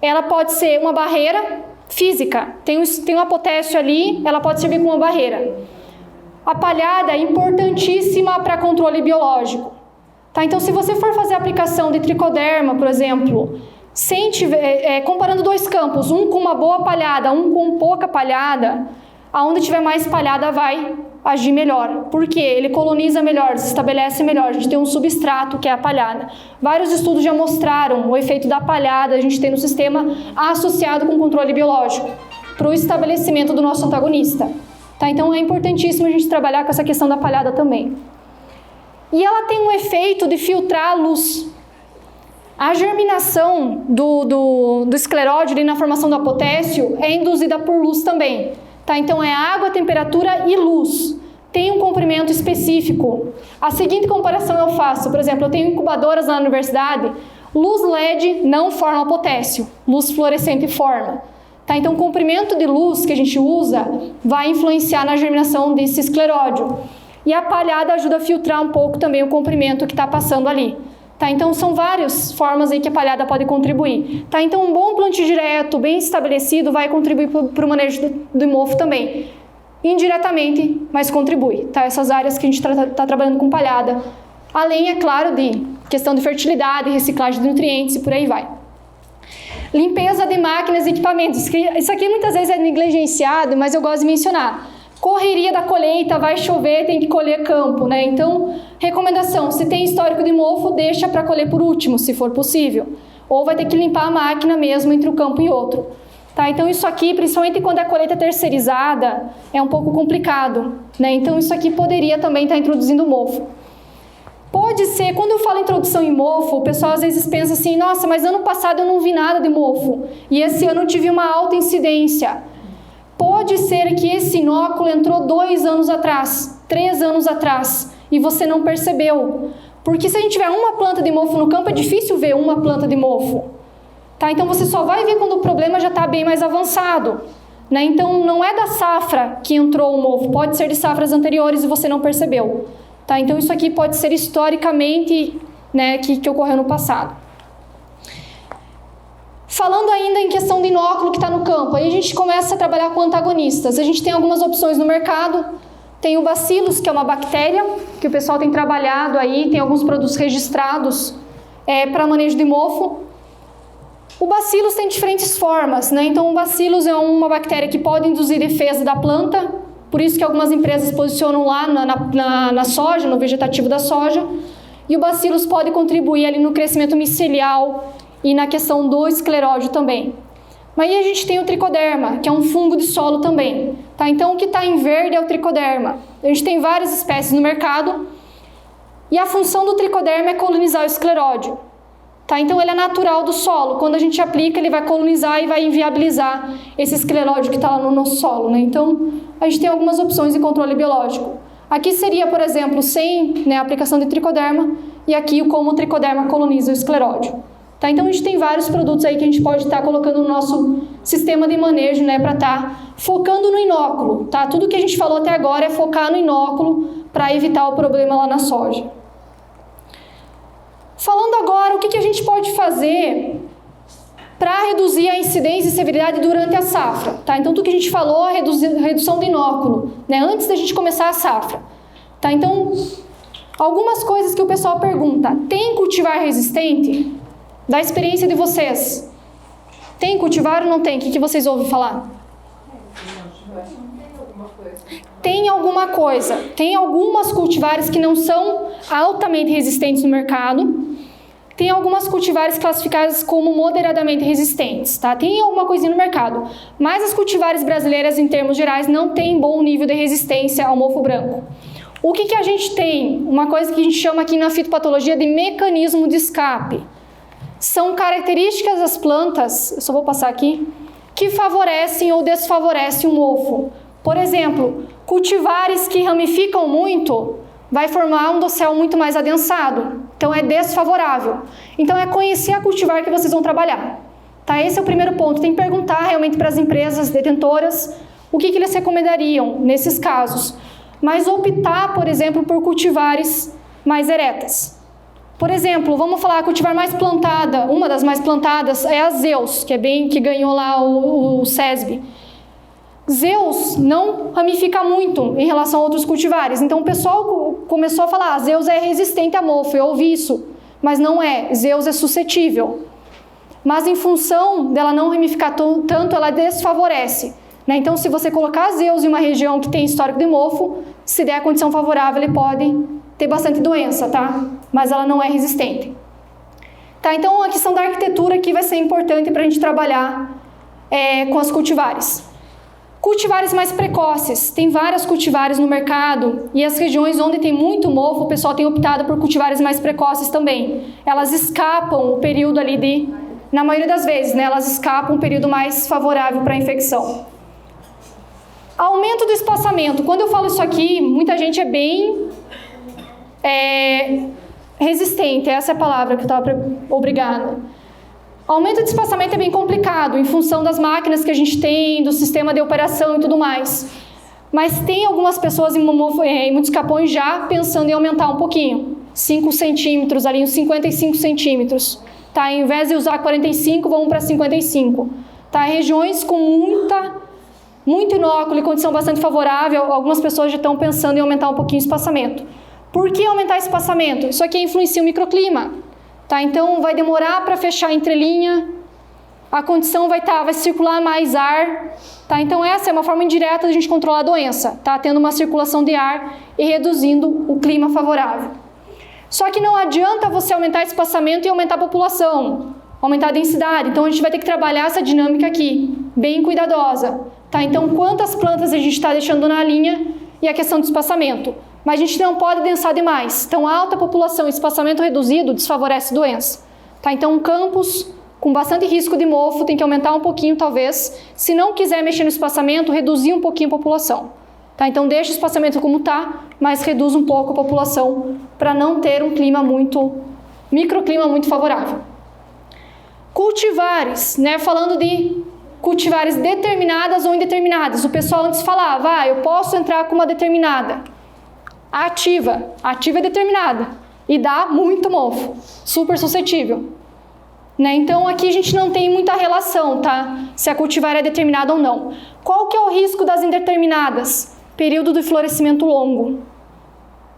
Ela pode ser uma barreira física. Tem um apotécio ali, ela pode servir como uma barreira. A palhada é importantíssima para controle biológico. Tá? Então, se você for fazer a aplicação de tricoderma, por exemplo, comparando dois campos, um com uma boa palhada, um com pouca palhada, aonde tiver mais palhada vai agir melhor. Por quê? Ele coloniza melhor, se estabelece melhor. A gente tem um substrato que é a palhada. Vários estudos já mostraram o efeito da palhada, a gente tem no sistema associado com controle biológico, para o estabelecimento do nosso antagonista. Tá? Então é importantíssimo a gente trabalhar com essa questão da palhada também. E ela tem um efeito de filtrar a luz. A germinação do escleródio ali na formação do apotécio é induzida por luz também. Tá? Então é água, temperatura e luz. Tem um comprimento específico. A seguinte comparação eu faço. Por exemplo, eu tenho incubadoras na universidade. Luz LED não forma potássio. Luz fluorescente forma. Tá? Então o comprimento de luz que a gente usa vai influenciar na germinação desse escleródio. E a palhada ajuda a filtrar um pouco também o comprimento que está passando ali. Tá? Então são várias formas aí que a palhada pode contribuir. Tá? Então um bom plantio direto, bem estabelecido, vai contribuir para o manejo do mofo também. Indiretamente, mas contribui. Tá? Essas áreas que a gente está trabalhando com palhada. Além, é claro, de questão de fertilidade, reciclagem de nutrientes e por aí vai. Limpeza de máquinas e equipamentos. Isso aqui muitas vezes é negligenciado, mas eu gosto de mencionar. Correria da colheita, vai chover, tem que colher campo, né? Então, recomendação, se tem histórico de mofo, deixa para colher por último, se for possível. Ou vai ter que limpar a máquina mesmo entre um campo e outro. Tá? Então, isso aqui, principalmente quando a colheita é terceirizada, é um pouco complicado, né? Então, isso aqui poderia também estar introduzindo mofo. Pode ser, quando eu falo introdução em mofo, o pessoal às vezes pensa assim, nossa, mas ano passado eu não vi nada de mofo, e esse ano eu tive uma alta incidência. Pode ser que esse inóculo entrou 2 anos atrás, 3 anos atrás, e você não percebeu. Porque se a gente tiver uma planta de mofo no campo, é difícil ver uma planta de mofo. Tá? Então você só vai ver quando o problema já está bem mais avançado. Né? Então não é da safra que entrou o mofo, pode ser de safras anteriores e você não percebeu. Tá? Então isso aqui pode ser historicamente, né, que ocorreu no passado. Falando ainda em questão de inóculo que está no campo, aí a gente começa a trabalhar com antagonistas. A gente tem algumas opções no mercado. Tem o Bacillus, que é uma bactéria, que o pessoal tem trabalhado aí, tem alguns produtos registrados para manejo de mofo. O Bacillus tem diferentes formas, né? Então o Bacillus é uma bactéria que pode induzir defesa da planta, por isso que algumas empresas posicionam lá na soja, no vegetativo da soja. e o bacillus pode contribuir ali no crescimento micelial e na questão do escleródio também. Mas aí a gente tem o tricoderma, que é um fungo de solo também. Tá? Então, o que está em verde é o tricoderma. A gente tem várias espécies no mercado e a função do tricoderma é colonizar o escleródio. Tá? Então, ele é natural do solo. Quando a gente aplica, ele vai colonizar e vai inviabilizar esse escleródio que está lá no nosso solo. Né? Então, a gente tem algumas opções de controle biológico. Aqui seria, por exemplo, sem a aplicação de tricoderma e aqui como o tricoderma coloniza o escleródio. Tá? Então, a gente tem vários produtos aí que a gente pode estar colocando no nosso sistema de manejo, né, para estar focando no inóculo. Tá? Tudo que a gente falou até agora é focar no inóculo para evitar o problema lá na soja. Falando agora, o que a gente pode fazer para reduzir a incidência e severidade durante a safra. Tá? Então, tudo que a gente falou é redução do inóculo, né, antes da gente começar a safra. Tá? Então, algumas coisas que o pessoal pergunta. Tem cultivar resistente? Da experiência de vocês, tem cultivar ou não tem? O que vocês ouvem falar? Tem alguma coisa. Tem algumas cultivares que não são altamente resistentes no mercado. Tem algumas cultivares classificadas como moderadamente resistentes. Tá? Tem alguma coisinha no mercado. Mas as cultivares brasileiras, em termos gerais, não têm bom nível de resistência ao mofo branco. O que a gente tem? Uma coisa que a gente chama aqui na fitopatologia de mecanismo de escape. São características das plantas, eu só vou passar aqui, que favorecem ou desfavorecem o mofo. Por exemplo, cultivares que ramificam muito, vai formar um dossel muito mais adensado. Então, é desfavorável. Então, é conhecer a cultivar que vocês vão trabalhar. Tá? Esse é o primeiro ponto. Tem que perguntar realmente para as empresas detentoras o que eles recomendariam nesses casos. Mas optar, por exemplo, por cultivares mais eretas. Por exemplo, vamos falar a cultivar mais plantada, uma das mais plantadas é a Zeus, que ganhou lá o SESB. Zeus não ramifica muito em relação a outros cultivares, então o pessoal começou a falar, Zeus é resistente a mofo, eu ouvi isso, mas não é, Zeus é suscetível. Mas em função dela não ramificar tanto, ela desfavorece. Né? Então, se você colocar Zeus em uma região que tem histórico de mofo, se der a condição favorável, ele pode ter bastante doença, tá? Mas ela não é resistente. Tá? Então, a questão da arquitetura aqui vai ser importante para a gente trabalhar com as cultivares. Cultivares mais precoces. Tem várias cultivares no mercado e as regiões onde tem muito mofo, o pessoal tem optado por cultivares mais precoces também. Elas escapam o período ali na maioria das vezes, né? Elas escapam um período mais favorável para a infecção. Aumento do espaçamento. Quando eu falo isso aqui, muita gente é bem resistente, essa é a palavra que eu estava obrigada. Aumento de espaçamento é bem complicado, em função das máquinas que a gente tem, do sistema de operação e tudo mais. Mas tem algumas pessoas em muitos capões já pensando em aumentar um pouquinho. 5 centímetros, ali uns 55 centímetros. Tá? Ao invés de usar 45, vamos para 55. Tá? Regiões com muito inóculo e condição bastante favorável, algumas pessoas já estão pensando em aumentar um pouquinho o espaçamento. Por que aumentar esse espaçamento? Isso aqui influencia o microclima. Tá? Então, vai demorar para fechar a entrelinha, a condição vai circular mais ar. Tá? Então, essa é uma forma indireta de a gente controlar a doença, tá? Tendo uma circulação de ar e reduzindo o clima favorável. Só que não adianta você aumentar esse espaçamento e aumentar a população, aumentar a densidade. Então, a gente vai ter que trabalhar essa dinâmica aqui, bem cuidadosa. Tá? Então, quantas plantas a gente está deixando na linha e a questão do espaçamento. Mas a gente não pode densar demais. Então, alta população e espaçamento reduzido desfavorece doença. Tá? Então, um campus com bastante risco de mofo tem que aumentar um pouquinho, talvez. Se não quiser mexer no espaçamento, reduzir um pouquinho a população. Tá? Então, deixa o espaçamento como está, mas reduz um pouco a população para não ter um microclima muito favorável. Cultivares, né? Falando de cultivares determinadas ou indeterminadas. O pessoal antes falava, eu posso entrar com uma determinada. Ativa é determinada e dá muito mofo, super suscetível. Né? Então, aqui a gente não tem muita relação, tá? Se a cultivar é determinada ou não. Qual que é o risco das indeterminadas? Período de florescimento longo.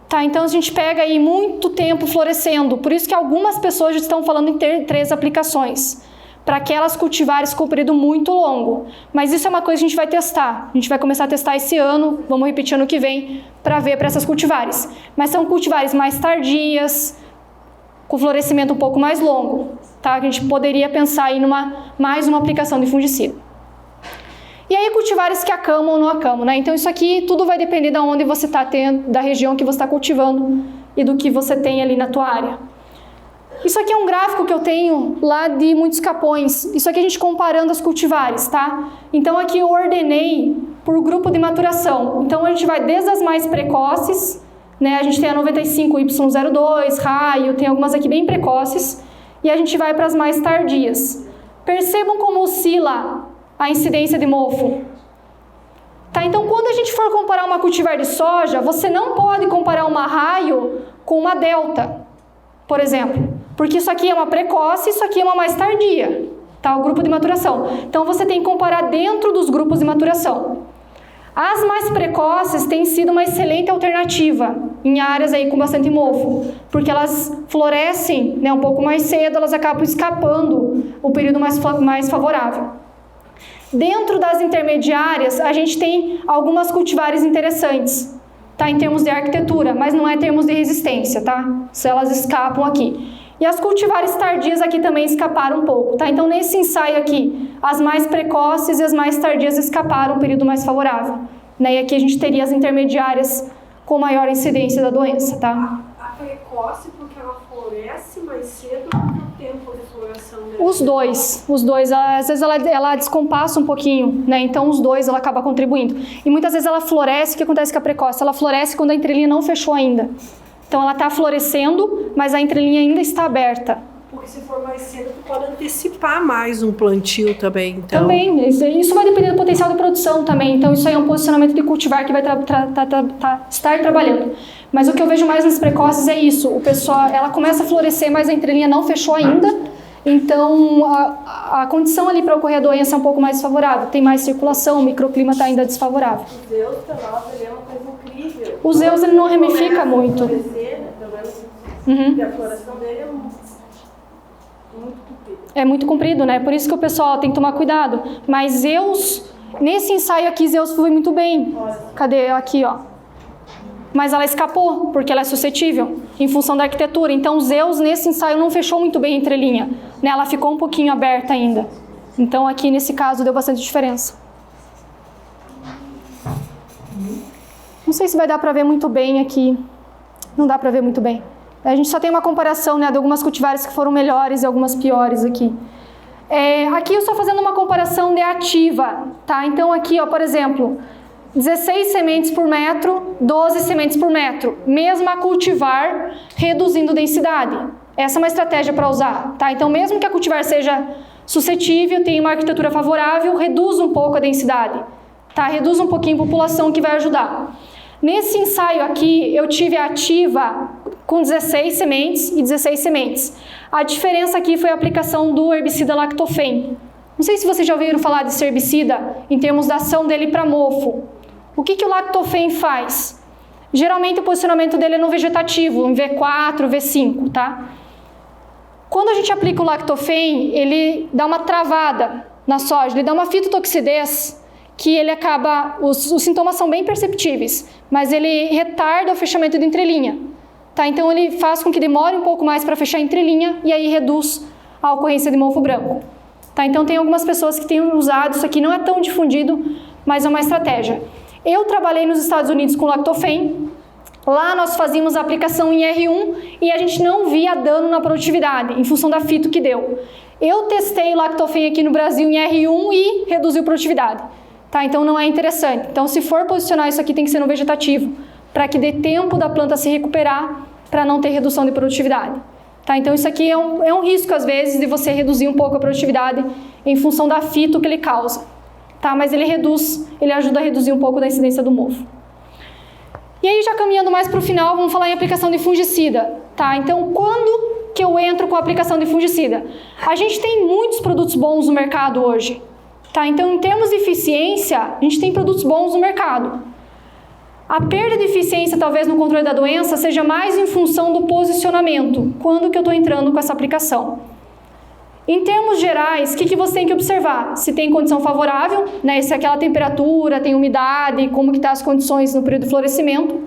Tá? Então, a gente pega aí muito tempo florescendo, por isso que algumas pessoas já estão falando em ter 3 aplicações. Para aquelas cultivares com período muito longo. Mas isso é uma coisa que a gente vai testar. A gente vai começar a testar esse ano, vamos repetir ano que vem, para ver para essas cultivares. Mas são cultivares mais tardias, com florescimento um pouco mais longo, tá? A gente poderia pensar aí mais uma aplicação de fungicida. E aí cultivares que acamam ou não acamam, né? Então isso aqui tudo vai depender de onde você está tendo, da região que você está cultivando e do que você tem ali na tua área. Isso aqui é um gráfico que eu tenho lá de muitos capões. Isso aqui a gente comparando as cultivares, tá? Então aqui eu ordenei por grupo de maturação. Então a gente vai desde as mais precoces, né? A gente tem a 95Y02, Raio, tem algumas aqui bem precoces. E a gente vai para as mais tardias. Percebam como oscila a incidência de mofo. Tá? Então quando a gente for comparar uma cultivar de soja, você não pode comparar uma Raio com uma Delta, por exemplo. Porque isso aqui é uma precoce, isso aqui é uma mais tardia, tá? O grupo de maturação. Então você tem que comparar dentro dos grupos de maturação. As mais precoces têm sido uma excelente alternativa em áreas aí com bastante mofo, porque elas florescem, né, um pouco mais cedo, elas acabam escapando o período mais favorável. Dentro das intermediárias, a gente tem algumas cultivares interessantes, tá, em termos de arquitetura, mas não é em termos de resistência, tá? Se elas escapam aqui. E as cultivares tardias aqui também escaparam um pouco, tá? Então, nesse ensaio aqui, as mais precoces e as mais tardias escaparam um período mais favorável, né? E aqui a gente teria as intermediárias com maior incidência da doença, tá? A precoce porque ela floresce mais cedo do que o tempo de floração dela? Os dois. Às vezes ela descompassa um pouquinho, né? Então, os dois ela acaba contribuindo. E muitas vezes ela floresce, o que acontece com a precoce? Ela floresce quando a entrelinha não fechou ainda. Então, ela está florescendo, mas a entrelinha ainda está aberta. Porque se for mais cedo, tu pode antecipar mais um plantio também, então. Também, isso vai depender do potencial de produção também. Então, isso aí é um posicionamento de cultivar que vai estar trabalhando. Mas o que eu vejo mais nas precoces é isso. O pessoal, ela começa a florescer, mas a entrelinha não fechou ainda. Então, a condição ali para ocorrer a doença é um pouco mais desfavorável. Tem mais circulação, o microclima está ainda desfavorável. O Zeus ele é uma coisa incrível. O Zeus ele não ramifica muito. E a floração dele é muito comprido. É muito comprido, né? Por isso que o pessoal tem que tomar cuidado. Mas Zeus, nesse ensaio aqui, Zeus foi muito bem. Cadê? Aqui, ó. Mas ela escapou, porque ela é suscetível, em função da arquitetura. Então, Zeus, nesse ensaio, não fechou muito bem a entrelinha, né? Ela ficou um pouquinho aberta ainda. Então, aqui, nesse caso, deu bastante diferença. Não sei se vai dar para ver muito bem aqui. Não dá para ver muito bem. A gente só tem uma comparação, né, de algumas cultivares que foram melhores e algumas piores aqui. Aqui eu estou fazendo uma comparação de ativa, tá? Então aqui, ó, por exemplo, 16 sementes por metro, 12 sementes por metro. Mesmo a cultivar, reduzindo densidade. Essa é uma estratégia para usar, tá? Então mesmo que a cultivar seja suscetível, tenha uma arquitetura favorável, reduz um pouco a densidade, tá? Reduz um pouquinho a população que vai ajudar. Nesse ensaio aqui, eu tive a ativa com 16 sementes e 16 sementes. A diferença aqui foi a aplicação do herbicida Lactofen. Não sei se vocês já ouviram falar desse herbicida em termos da ação dele para mofo. O que o Lactofen faz? Geralmente o posicionamento dele é no vegetativo, em V4, V5, tá? Quando a gente aplica o Lactofen, ele dá uma travada na soja, ele dá uma fitotoxidez que ele acaba, os sintomas são bem perceptíveis, mas ele retarda o fechamento de entrelinha, tá? Então ele faz com que demore um pouco mais para fechar a entrelinha e aí reduz a ocorrência de mofo branco, tá? Então tem algumas pessoas que têm usado, isso aqui não é tão difundido, mas é uma estratégia. Eu trabalhei nos Estados Unidos com Lactofen, lá nós fazíamos a aplicação em R1 e a gente não via dano na produtividade, em função da fito que deu. Eu testei o Lactofen aqui no Brasil em R1 e reduziu a produtividade. Tá, então não é interessante. Então, se for posicionar isso aqui, tem que ser no vegetativo, para que dê tempo da planta se recuperar, para não ter redução de produtividade. Tá, então isso aqui é um risco, às vezes, de você reduzir um pouco a produtividade em função da fito que ele causa. Tá, mas ele ajuda a reduzir um pouco da incidência do mofo. E aí, já caminhando mais para o final, vamos falar em aplicação de fungicida. Tá, então, quando que eu entro com a aplicação de fungicida? A gente tem muitos produtos bons no mercado hoje. Tá, então, em termos de eficiência, a gente tem produtos bons no mercado. A perda de eficiência, talvez, no controle da doença, seja mais em função do posicionamento. Quando que eu estou entrando com essa aplicação? Em termos gerais, o que você tem que observar? Se tem condição favorável, né, se aquela temperatura, tem umidade, como que estão as condições no período de florescimento.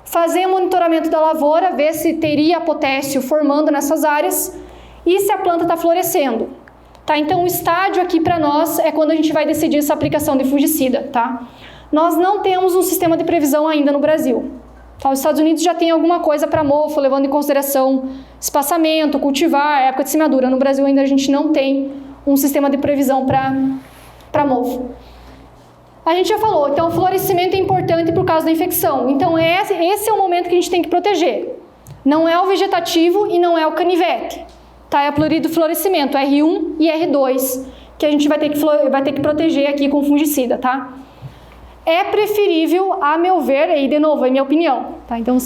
fazer o monitoramento da lavoura, ver se teria potássio formando nessas áreas e se a planta está florescendo. Tá? Então, o estágio aqui para nós é quando a gente vai decidir essa aplicação de fungicida. Tá? Nós não temos um sistema de previsão ainda no Brasil. Tá? Os Estados Unidos já tem alguma coisa para mofo, levando em consideração espaçamento, cultivar, época de semeadura. No Brasil ainda a gente não tem um sistema de previsão para mofo. A gente já falou, então o florescimento é importante por causa da infecção. Então esse é o momento que a gente tem que proteger. Não é o vegetativo e não é o canivete. Tá? É o período de florescimento, R1 e R2, que a gente vai ter que proteger aqui com fungicida. Tá? É preferível, a meu ver, e de novo, é minha opinião. Tá? Então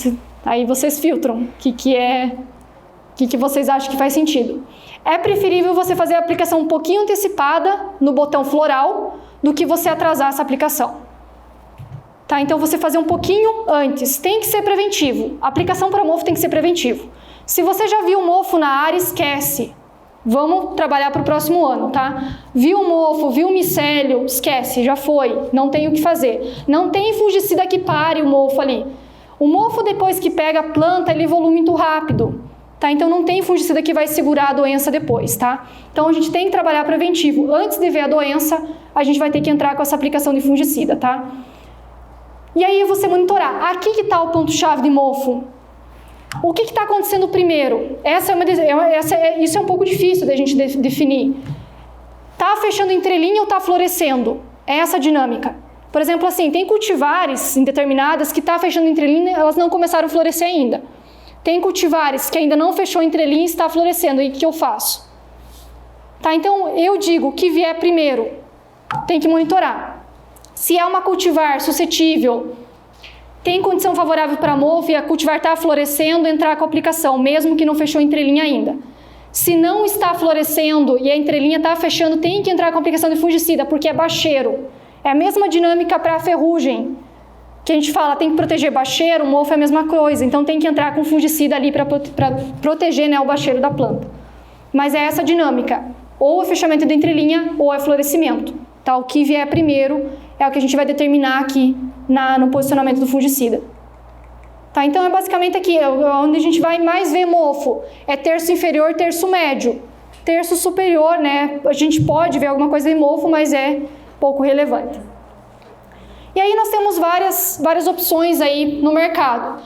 aí vocês filtram o que vocês acham que faz sentido. É preferível você fazer a aplicação um pouquinho antecipada no botão floral do que você atrasar essa aplicação. Tá? Então, você fazer um pouquinho antes. Tem que ser preventivo. A aplicação para mofo tem que ser preventivo. Se você já viu mofo na área, esquece. Vamos trabalhar para o próximo ano, tá? Viu mofo, viu micélio, esquece, já foi. Não tem o que fazer. Não tem fungicida que pare o mofo ali. O mofo, depois que pega a planta, ele evolui muito rápido. Tá? Então, não tem fungicida que vai segurar a doença depois, tá? Então, a gente tem que trabalhar preventivo. Antes de ver a doença, a gente vai ter que entrar com essa aplicação de fungicida, tá? E aí, você monitorar. Aqui que está o ponto-chave de mofo. O que está acontecendo primeiro? Isso é um pouco difícil da gente definir. Está fechando entrelinha ou está florescendo? É essa a dinâmica. Por exemplo, assim, tem cultivares indeterminadas que está fechando entrelinha, elas não começaram a florescer ainda. Tem cultivares que ainda não fechou entrelinha e está florescendo. E o que eu faço? Tá, então, eu digo que vier primeiro, tem que monitorar. Se é uma cultivar suscetível, tem condição favorável para mofo e a cultivar está florescendo, entrar com a aplicação, mesmo que não fechou entrelinha ainda. Se não está florescendo e a entrelinha está fechando, tem que entrar com a aplicação de fungicida, porque é bacheiro. É a mesma dinâmica para a ferrugem. Que a gente fala, tem que proteger bacheiro, mofo é a mesma coisa, então tem que entrar com fungicida ali para proteger, né, o bacheiro da planta. Mas é essa dinâmica, ou é fechamento de entrelinha ou é florescimento. Tá? O que vier primeiro é o que a gente vai determinar aqui no posicionamento do fungicida. Tá? Então é basicamente aqui, onde a gente vai mais ver mofo, é terço inferior, terço médio. Terço superior, né, a gente pode ver alguma coisa de mofo, mas é pouco relevante. E aí nós temos várias opções aí no mercado.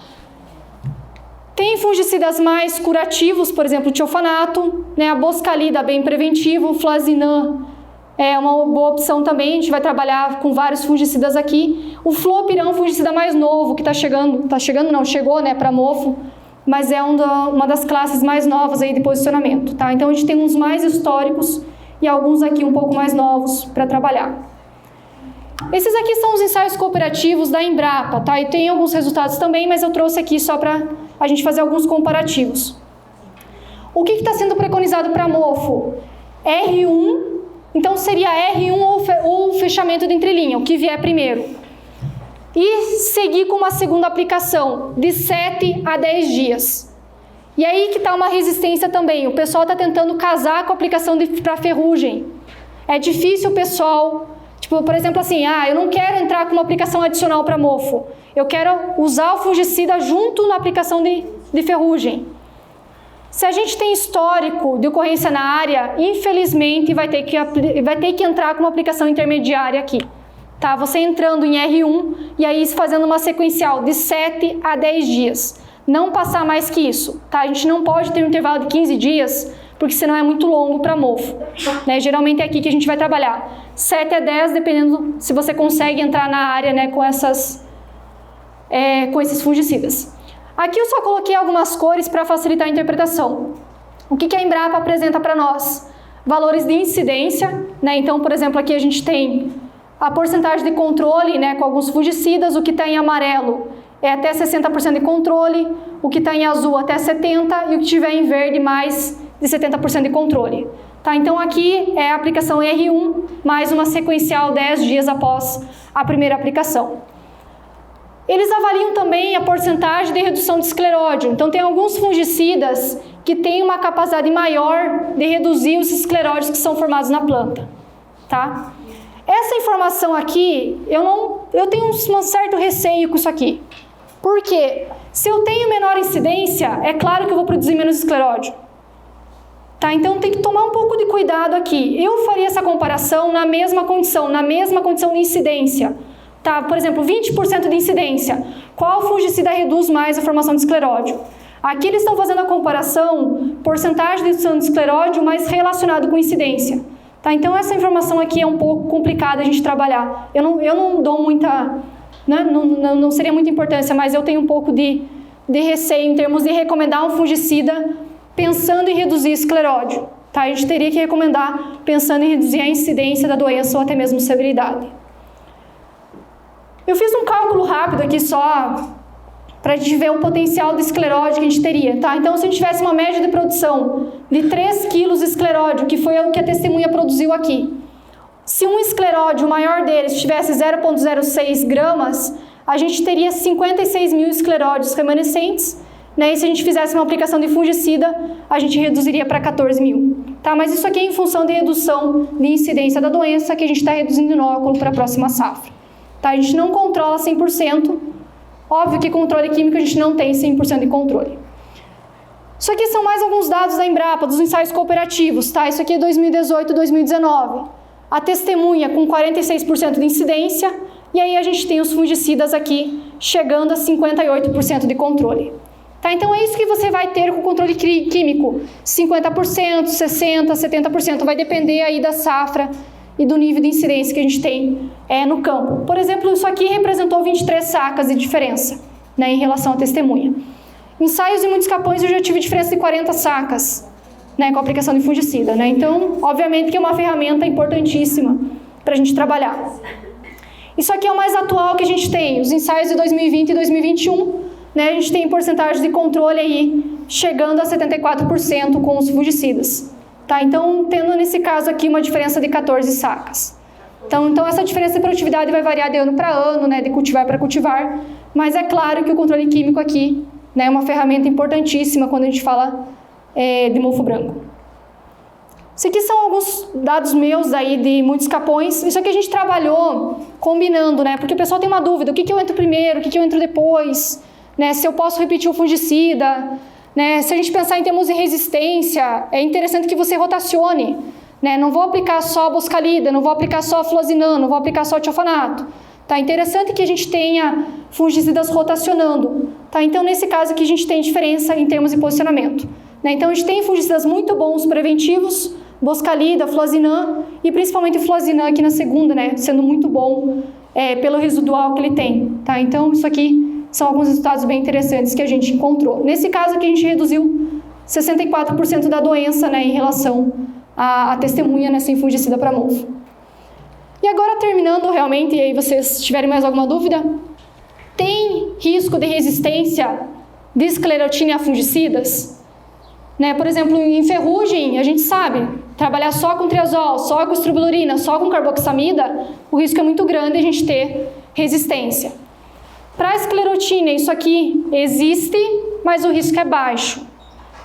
Tem fungicidas mais curativos, por exemplo, o tiofanato, né, a boscalida bem preventivo, o flazinam é uma boa opção também, a gente vai trabalhar com vários fungicidas aqui. O fluopirão, um fungicida mais novo, que chegou, né, para mofo, mas é uma das classes mais novas aí de posicionamento, tá? Então a gente tem uns mais históricos e alguns aqui um pouco mais novos para trabalhar. Esses aqui são os ensaios cooperativos da Embrapa, tá? E tem alguns resultados também, mas eu trouxe aqui só para a gente fazer alguns comparativos. O que está sendo preconizado para mofo? R1, então seria R1 ou fechamento de entrelinha, o que vier primeiro. E seguir com uma segunda aplicação, de 7 a 10 dias. E aí que está uma resistência também, o pessoal está tentando casar com a aplicação para ferrugem. É difícil o pessoal... Tipo, por exemplo, assim, eu não quero entrar com uma aplicação adicional para mofo. Eu quero usar o fungicida junto na aplicação de ferrugem. Se a gente tem histórico de ocorrência na área, infelizmente vai ter que entrar com uma aplicação intermediária aqui. Tá? Você entrando em R1 e aí fazendo uma sequencial de 7 a 10 dias. Não passar mais que isso. Tá? A gente não pode ter um intervalo de 15 dias, porque senão é muito longo para mofo. Né? Geralmente é aqui que a gente vai trabalhar. 7 a 10, dependendo se você consegue entrar na área, né, com esses fungicidas. Aqui eu só coloquei algumas cores para facilitar a interpretação. O que a Embrapa apresenta para nós? Valores de incidência, né? Então, por exemplo, aqui a gente tem a porcentagem de controle, né, com alguns fungicidas. O que está em amarelo é até 60% de controle, o que está em azul até 70% e o que tiver em verde mais de 70% de controle. Tá, então aqui é a aplicação R1 mais uma sequencial 10 dias após a primeira aplicação. Eles avaliam também a porcentagem de redução de escleródio. Então tem alguns fungicidas que têm uma capacidade maior de reduzir os escleródios que são formados na planta. Tá? Essa informação aqui, eu tenho um certo receio com isso aqui. Porque se eu tenho menor incidência, é claro que eu vou produzir menos escleródio. Tá? Então tem que tomar um pouco de cuidado aqui. Eu faria essa comparação na mesma condição de incidência. Tá? Por exemplo, 20% de incidência. Qual fungicida reduz mais a formação de escleródio? Aqui eles estão fazendo a comparação, porcentagem de redução de escleródio, mas relacionado com incidência. Tá? Então essa informação aqui é um pouco complicada a gente trabalhar. Eu não dou muita... Né? Não seria muita importância, mas eu tenho um pouco de receio em termos de recomendar um fungicida pensando em reduzir escleródio. Tá? A gente teria que recomendar pensando em reduzir a incidência da doença ou até mesmo severidade. Eu fiz um cálculo rápido aqui só para a gente ver o potencial de escleródio que a gente teria. Tá? Então, se a gente tivesse uma média de produção de 3 kg de escleródio, que foi o que a testemunha produziu aqui, se um escleródio, o maior deles, tivesse 0,06 gramas, a gente teria 56 mil escleródios remanescentes, né? E se a gente fizesse uma aplicação de fungicida, a gente reduziria para 14 mil. Tá? Mas isso aqui é em função de redução de incidência da doença, que a gente está reduzindo inóculo para a próxima safra. Tá? A gente não controla 100%. Óbvio que controle químico a gente não tem 100% de controle. Isso aqui são mais alguns dados da Embrapa, dos ensaios cooperativos. Tá? Isso aqui é 2018 e 2019. A testemunha com 46% de incidência, e aí a gente tem os fungicidas aqui chegando a 58% de controle. Tá? Então é isso que você vai ter com o controle químico, 50%, 60%, 70%, vai depender aí da safra e do nível de incidência que a gente tem no campo. Por exemplo, isso aqui representou 23 sacas de diferença, né, em relação à testemunha. Ensaios e muitos capões eu já tive diferença de 40 sacas. Né, com a aplicação de fungicida. Né? Então, obviamente que é uma ferramenta importantíssima para a gente trabalhar. Isso aqui é o mais atual que a gente tem, os ensaios de 2020 e 2021, né, a gente tem porcentagem de controle aí chegando a 74% com os fungicidas. Tá? Então, tendo nesse caso aqui uma diferença de 14 sacas. Então essa diferença de produtividade vai variar de ano para ano, né, de cultivar para cultivar, mas é claro que o controle químico aqui, né, é uma ferramenta importantíssima quando a gente fala de mofo branco. Isso aqui são alguns dados meus aí de muitos capões. Isso aqui a gente trabalhou combinando, né? Porque o pessoal tem uma dúvida, o que eu entro primeiro, o que eu entro depois, né? Se eu posso repetir o fungicida, né? Se a gente pensar em termos de resistência, é interessante que você rotacione, né? Não vou aplicar só a boscalida, não vou aplicar só a fluozinano, não vou aplicar só o tiofanato. Tá? Interessante que a gente tenha fungicidas rotacionando. Tá? Então, nesse caso aqui, a gente tem diferença em termos de posicionamento. Né? Então, a gente tem fungicidas muito bons preventivos, boscalida, fluozinã e principalmente o fluozinã aqui na segunda, né? Sendo muito bom pelo residual que ele tem. Tá? Então, isso aqui são alguns resultados bem interessantes que a gente encontrou. Nesse caso aqui, a gente reduziu 64% da doença, né, em relação à testemunha, né, sem fungicida para mofo. E agora, terminando realmente, e aí vocês tiverem mais alguma dúvida, tem risco de resistência de esclerotina a fungicidas? Né? Por exemplo, em ferrugem, a gente sabe, trabalhar só com triazol, só com estrobilurina, só com carboxamida, o risco é muito grande a gente ter resistência. Para a esclerotina, isso aqui existe, mas o risco é baixo.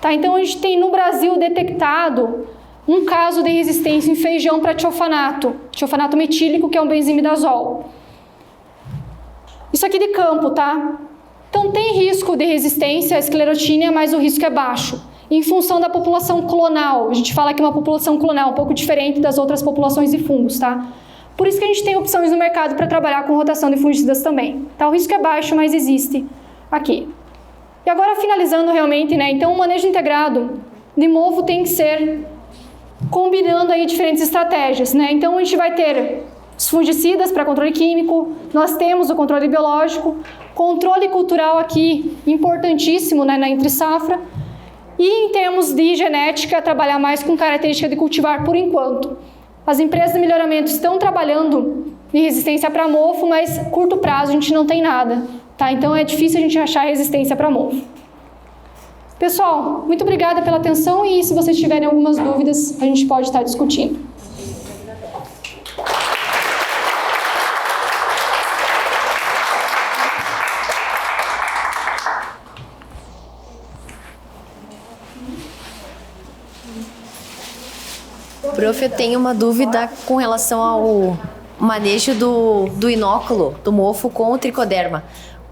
Tá? Então, a gente tem no Brasil detectado um caso de resistência em feijão para tiofanato metílico, que é um benzimidazol. Isso aqui de campo, tá? Então, tem risco de resistência à esclerotina, mas o risco é baixo. Em função da população clonal, a gente fala que é uma população clonal um pouco diferente das outras populações de fungos, tá? Por isso que a gente tem opções no mercado para trabalhar com rotação de fungicidas também. Tá? O risco é baixo, mas existe aqui. E agora, finalizando realmente, né? Então, o manejo integrado de mofo tem que ser combinando aí diferentes estratégias, né? Então, a gente vai ter os fungicidas para controle químico, nós temos o controle biológico, controle cultural aqui, importantíssimo, né, na entre-safra, e em termos de genética, trabalhar mais com característica de cultivar por enquanto. As empresas de melhoramento estão trabalhando em resistência para mofo, mas curto prazo a gente não tem nada, tá? Então é difícil a gente achar resistência para mofo. Pessoal, muito obrigada pela atenção e se vocês tiverem algumas dúvidas, a gente pode estar discutindo. Prof, eu tenho uma dúvida com relação ao manejo do inóculo, do mofo com o tricoderma.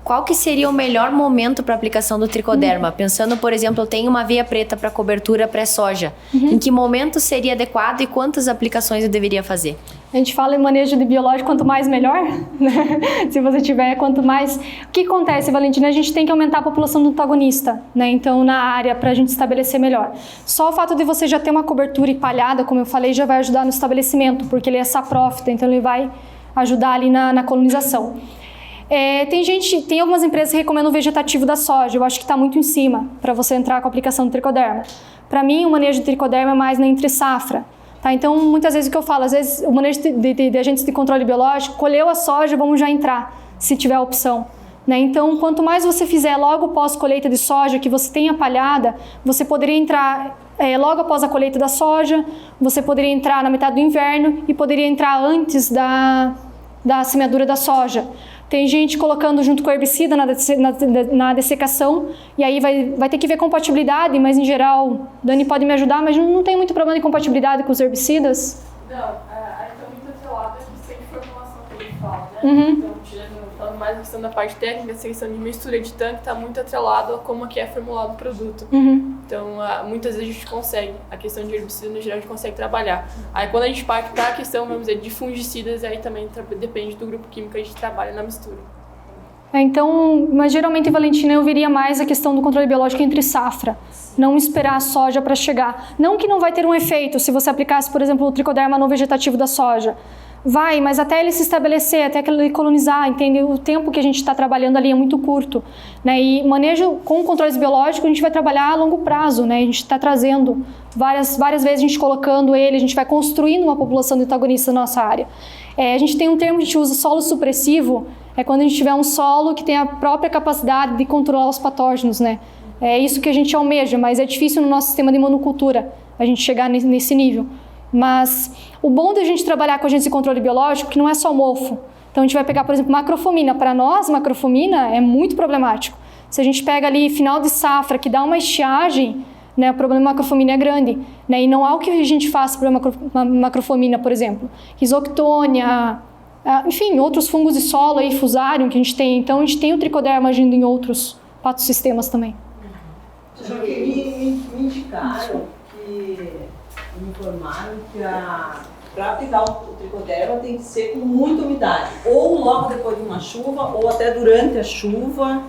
qual que seria o melhor momento para aplicação do tricoderma? Pensando, por exemplo, eu tenho uma veia preta para cobertura pré-soja. Em que momento seria adequado e quantas aplicações eu deveria fazer? A gente fala em manejo de biológico, quanto mais melhor, né? Se você tiver, quanto mais... O que acontece, Valentina? A gente tem que aumentar a população do antagonista, né? Então, na área, para a gente estabelecer melhor. Só o fato de você já ter uma cobertura empalhada, como eu falei, já vai ajudar no estabelecimento, porque ele é saprófita, então ele vai ajudar ali na colonização. Tem algumas empresas que recomendam o vegetativo da soja, eu acho que está muito em cima para você entrar com a aplicação do tricoderma. Para mim, o manejo de tricoderma é mais na entre-safra. Tá? Então, muitas vezes o que eu falo, às vezes o manejo de agentes de controle biológico, colheu a soja, vamos já entrar, se tiver a opção. Né? Então, quanto mais você fizer logo pós-colheita de soja, que você tenha palhada, você poderia entrar logo após a colheita da soja, você poderia entrar na metade do inverno e poderia entrar antes da semeadura da soja. Tem gente colocando junto com o herbicida na dessecação, e aí vai ter que ver compatibilidade, mas em geral, Dani pode me ajudar, mas não tem muito problema de compatibilidade com os herbicidas? Não, aí está muito atrelado a questão de formulação que a gente fala, né? Então, falando mais a questão da parte técnica, essa questão de mistura de tanque está muito atrelado a como que é formulado o produto. Então, muitas vezes a gente consegue, a questão de herbicida no geral a gente consegue trabalhar. Aí quando a gente parte para a questão, vamos dizer, de fungicidas, aí também depende do grupo químico que a gente trabalha na mistura. Então, mas geralmente, Valentina, eu veria mais a questão do controle biológico entre safra. Não esperar a soja para chegar. Não que não vai ter um efeito se você aplicasse, por exemplo, o tricoderma no vegetativo da soja. Vai, mas até ele se estabelecer, até ele colonizar, entende? O tempo que a gente está trabalhando ali é muito curto, né? E manejo com controles biológicos a gente vai trabalhar a longo prazo, né? A gente está trazendo várias vezes, a gente colocando ele, a gente vai construindo uma população de antagonistas na nossa área. A gente tem um termo que a gente usa, solo supressivo, é quando a gente tiver um solo que tem a própria capacidade de controlar os patógenos, né? É isso que a gente almeja, mas é difícil no nosso sistema de monocultura a gente chegar nesse nível. Mas o bom da gente trabalhar com agentes de controle biológico é que não é só mofo. Então a gente vai pegar, por exemplo, macrofomina. Para nós, macrofomina é muito problemático. Se a gente pega ali final de safra, que dá uma estiagem, né, o problema da macrofomina é grande. Né, e não há o que a gente faça para macrofomina, por exemplo. Risoctônia, enfim, outros fungos de solo, aí, fusarium que a gente tem. Então a gente tem o tricoderma agindo em outros patossistemas também. Só que me indicaram me informaram que para aplicar o tricoderma tem que ser com muita umidade, ou logo depois de uma chuva, ou até durante a chuva.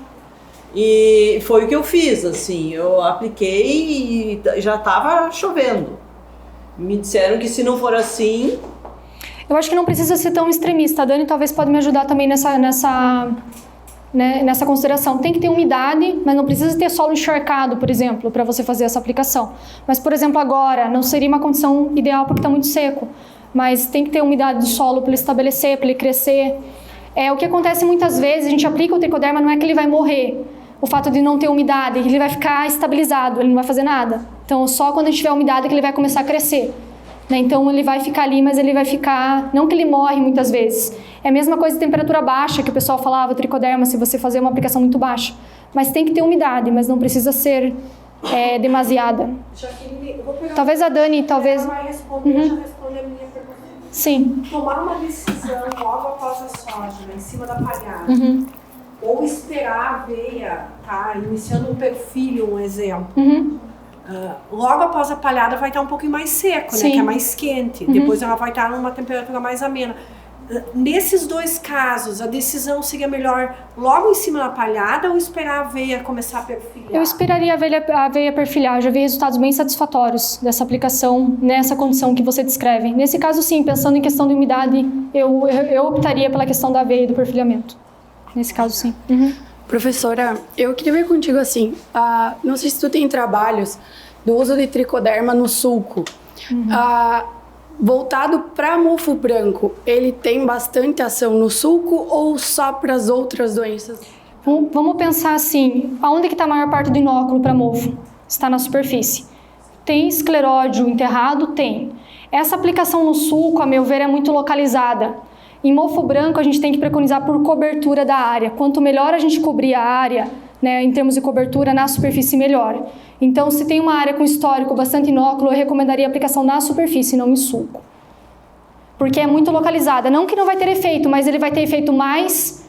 E foi o que eu fiz, assim, eu apliquei e já estava chovendo. Me disseram que se não for assim... Eu acho que não precisa ser tão extremista. A Dani talvez pode me ajudar também nessa consideração. Tem que ter umidade, mas não precisa ter solo encharcado, por exemplo, para você fazer essa aplicação. Mas, por exemplo, agora, não seria uma condição ideal porque está muito seco, mas tem que ter umidade do solo para ele estabelecer, para ele crescer. O que acontece muitas vezes, a gente aplica o tricoderma, não é que ele vai morrer, o fato de não ter umidade, ele vai ficar estabilizado, ele não vai fazer nada. Então, só quando a gente tiver umidade que ele vai começar a crescer. Né? Então ele vai ficar ali, mas ele vai ficar... Não que ele morre muitasvezes. É a mesma coisa de temperatura baixa, que o pessoal falava, tricoderma, se você fazer uma aplicação muito baixa. Mas tem que ter umidade, mas não precisa ser demasiada. Talvez a Dani, talvez... Ela vai responder, já responder a minha pergunta. Sim. Tomar uma decisão logo após a soja, né, em cima da palhada. Ou esperar a aveia, tá? Iniciando um perfil, um exemplo. Logo após a palhada vai estar um pouquinho mais seco, né? Que é mais quente. Depois ela vai estar numa temperatura mais amena. Nesses dois casos, a decisão seria melhor logo em cima da palhada ou esperar a aveia começar a perfilhar? Eu esperaria a aveia perfilhar. Eu já vi resultados bem satisfatórios dessa aplicação nessa condição que você descreve. Nesse caso, sim, pensando em questão de umidade, eu optaria pela questão da aveia e do perfilhamento. Nesse caso, sim. Professora, eu queria ver contigo assim, não sei se tu tem trabalhos do uso de tricoderma no sulco. Voltado para mofo branco, ele tem bastante ação no sulco ou só para as outras doenças? Vamos pensar assim, aonde que está a maior parte do inóculo para mofo? Está na superfície. Tem escleródio enterrado? Tem. Essa aplicação no sulco, a meu ver, é muito localizada. Em mofo branco, a gente tem que preconizar por cobertura da área. Quanto melhor a gente cobrir a área, né, em termos de cobertura na superfície, melhor. Então, se tem uma área com histórico bastante inóculo, eu recomendaria a aplicação na superfície, não em sulco. Porque é muito localizada. Não que não vai ter efeito, mas ele vai ter efeito mais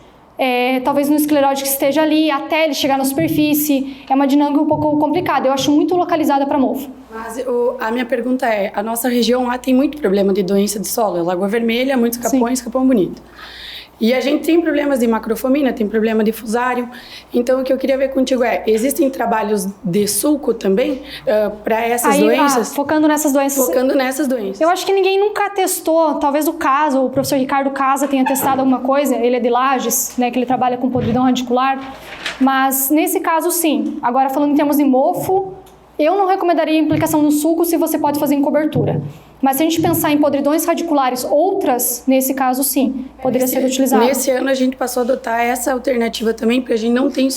talvez no escleróide que esteja ali, até ele chegar na superfície. É uma dinâmica um pouco complicada. Eu acho muito localizada para mofo. Mas a minha pergunta é, a nossa região lá tem muito problema de doença de solo, é Lagoa Vermelha, muitos capões, Capão Bonito. E a gente tem problemas de macrofomina, tem problema de fusário. Então, o que eu queria ver contigo existem trabalhos de sulco também para essas doenças? Focando nessas doenças. Focando nessas doenças. Eu acho que ninguém nunca testou, talvez o professor Ricardo Casa tenha testado alguma coisa, ele é de Lages, né, que ele trabalha com podridão radicular, mas nesse caso sim. Agora, falando em termos de mofo, eu não recomendaria implicação no sulco se você pode fazer em cobertura. Mas se a gente pensar em podridões radiculares outras, nesse caso sim, poderia ser utilizado. Nesse ano a gente passou a adotar essa alternativa também, porque a gente não tem,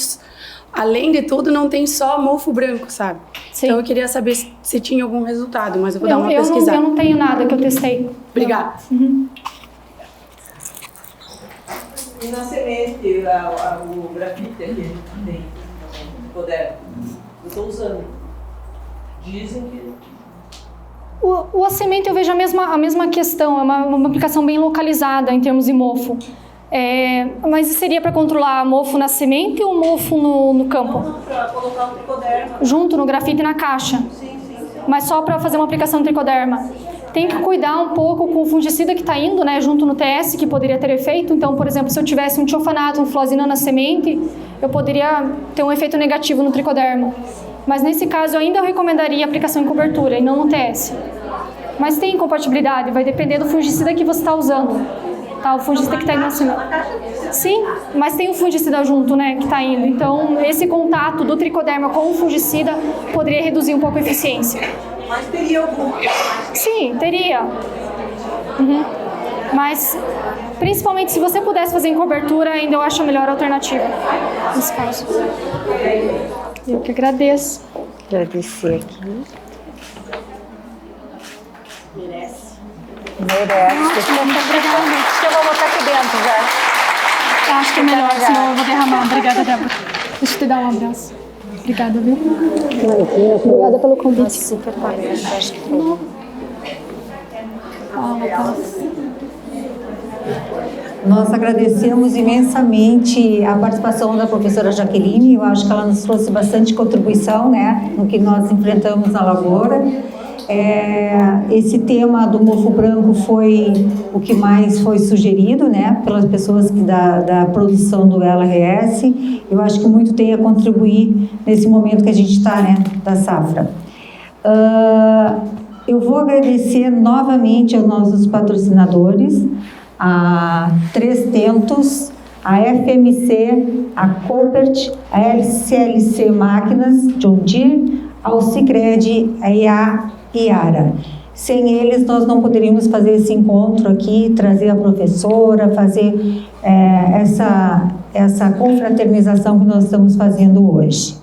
além de tudo, não tem só mofo branco, sabe? Sim. Então eu queria saber se tinha algum resultado, mas eu vou dar uma pesquisada. Eu não tenho nada que eu testei. Obrigada. E na semente, o grafite que a gente tem, poder, eu estou usando. Dizem que... A semente eu vejo a mesma questão, é uma aplicação bem localizada em termos de mofo. Mas seria para controlar mofo na semente ou mofo no campo? Não, para colocar o tricoderma. Junto no grafite na caixa? Sim. Mas só para fazer uma aplicação de tricoderma. Tem que cuidar um pouco com o fungicida que está indo, né, junto no TS, que poderia ter efeito. Então, por exemplo, se eu tivesse um tiofanato, um fluozinano na semente, eu poderia ter um efeito negativo no tricoderma. Mas nesse caso, eu ainda recomendaria a aplicação em cobertura e não no TS. Mas tem incompatibilidade, vai depender do fungicida que você está usando. Tá, o fungicida que está indo na semente. Sim, mas tem o fungicida junto, né, que está indo. Então, esse contato do tricoderma com o fungicida poderia reduzir um pouco a eficiência. Mas teria algum? Sim, teria. Mas, principalmente, se você pudesse fazer em cobertura, ainda eu acho a melhor alternativa, nesse caso. Eu que agradeço. Agradecer aqui. Merece. Muito obrigada. Acho que eu vou botar aqui dentro já. Acho que é melhor, senão eu vou derramar. Obrigada, Débora. Deixa eu te dar um abraço. Obrigada, viu? Obrigada pelo convite. Super palestra, acho que foi. Nós agradecemos imensamente a participação da professora Jaqueline. Eu acho que ela nos trouxe bastante contribuição, né, no que nós enfrentamos na lavoura. Esse tema do mofo branco foi o que mais foi sugerido, né, pelas pessoas da produção do LRS. Eu acho que muito tem a contribuir nesse momento que a gente está, né, da safra. Eu vou agradecer novamente aos nossos patrocinadores, a Três Tentos, a FMC, a Copert, a LCLC Máquinas, John Deere, ao Sicredi e a Iara. Sem eles, nós não poderíamos fazer esse encontro aqui, trazer a professora, fazer essa confraternização que nós estamos fazendo hoje.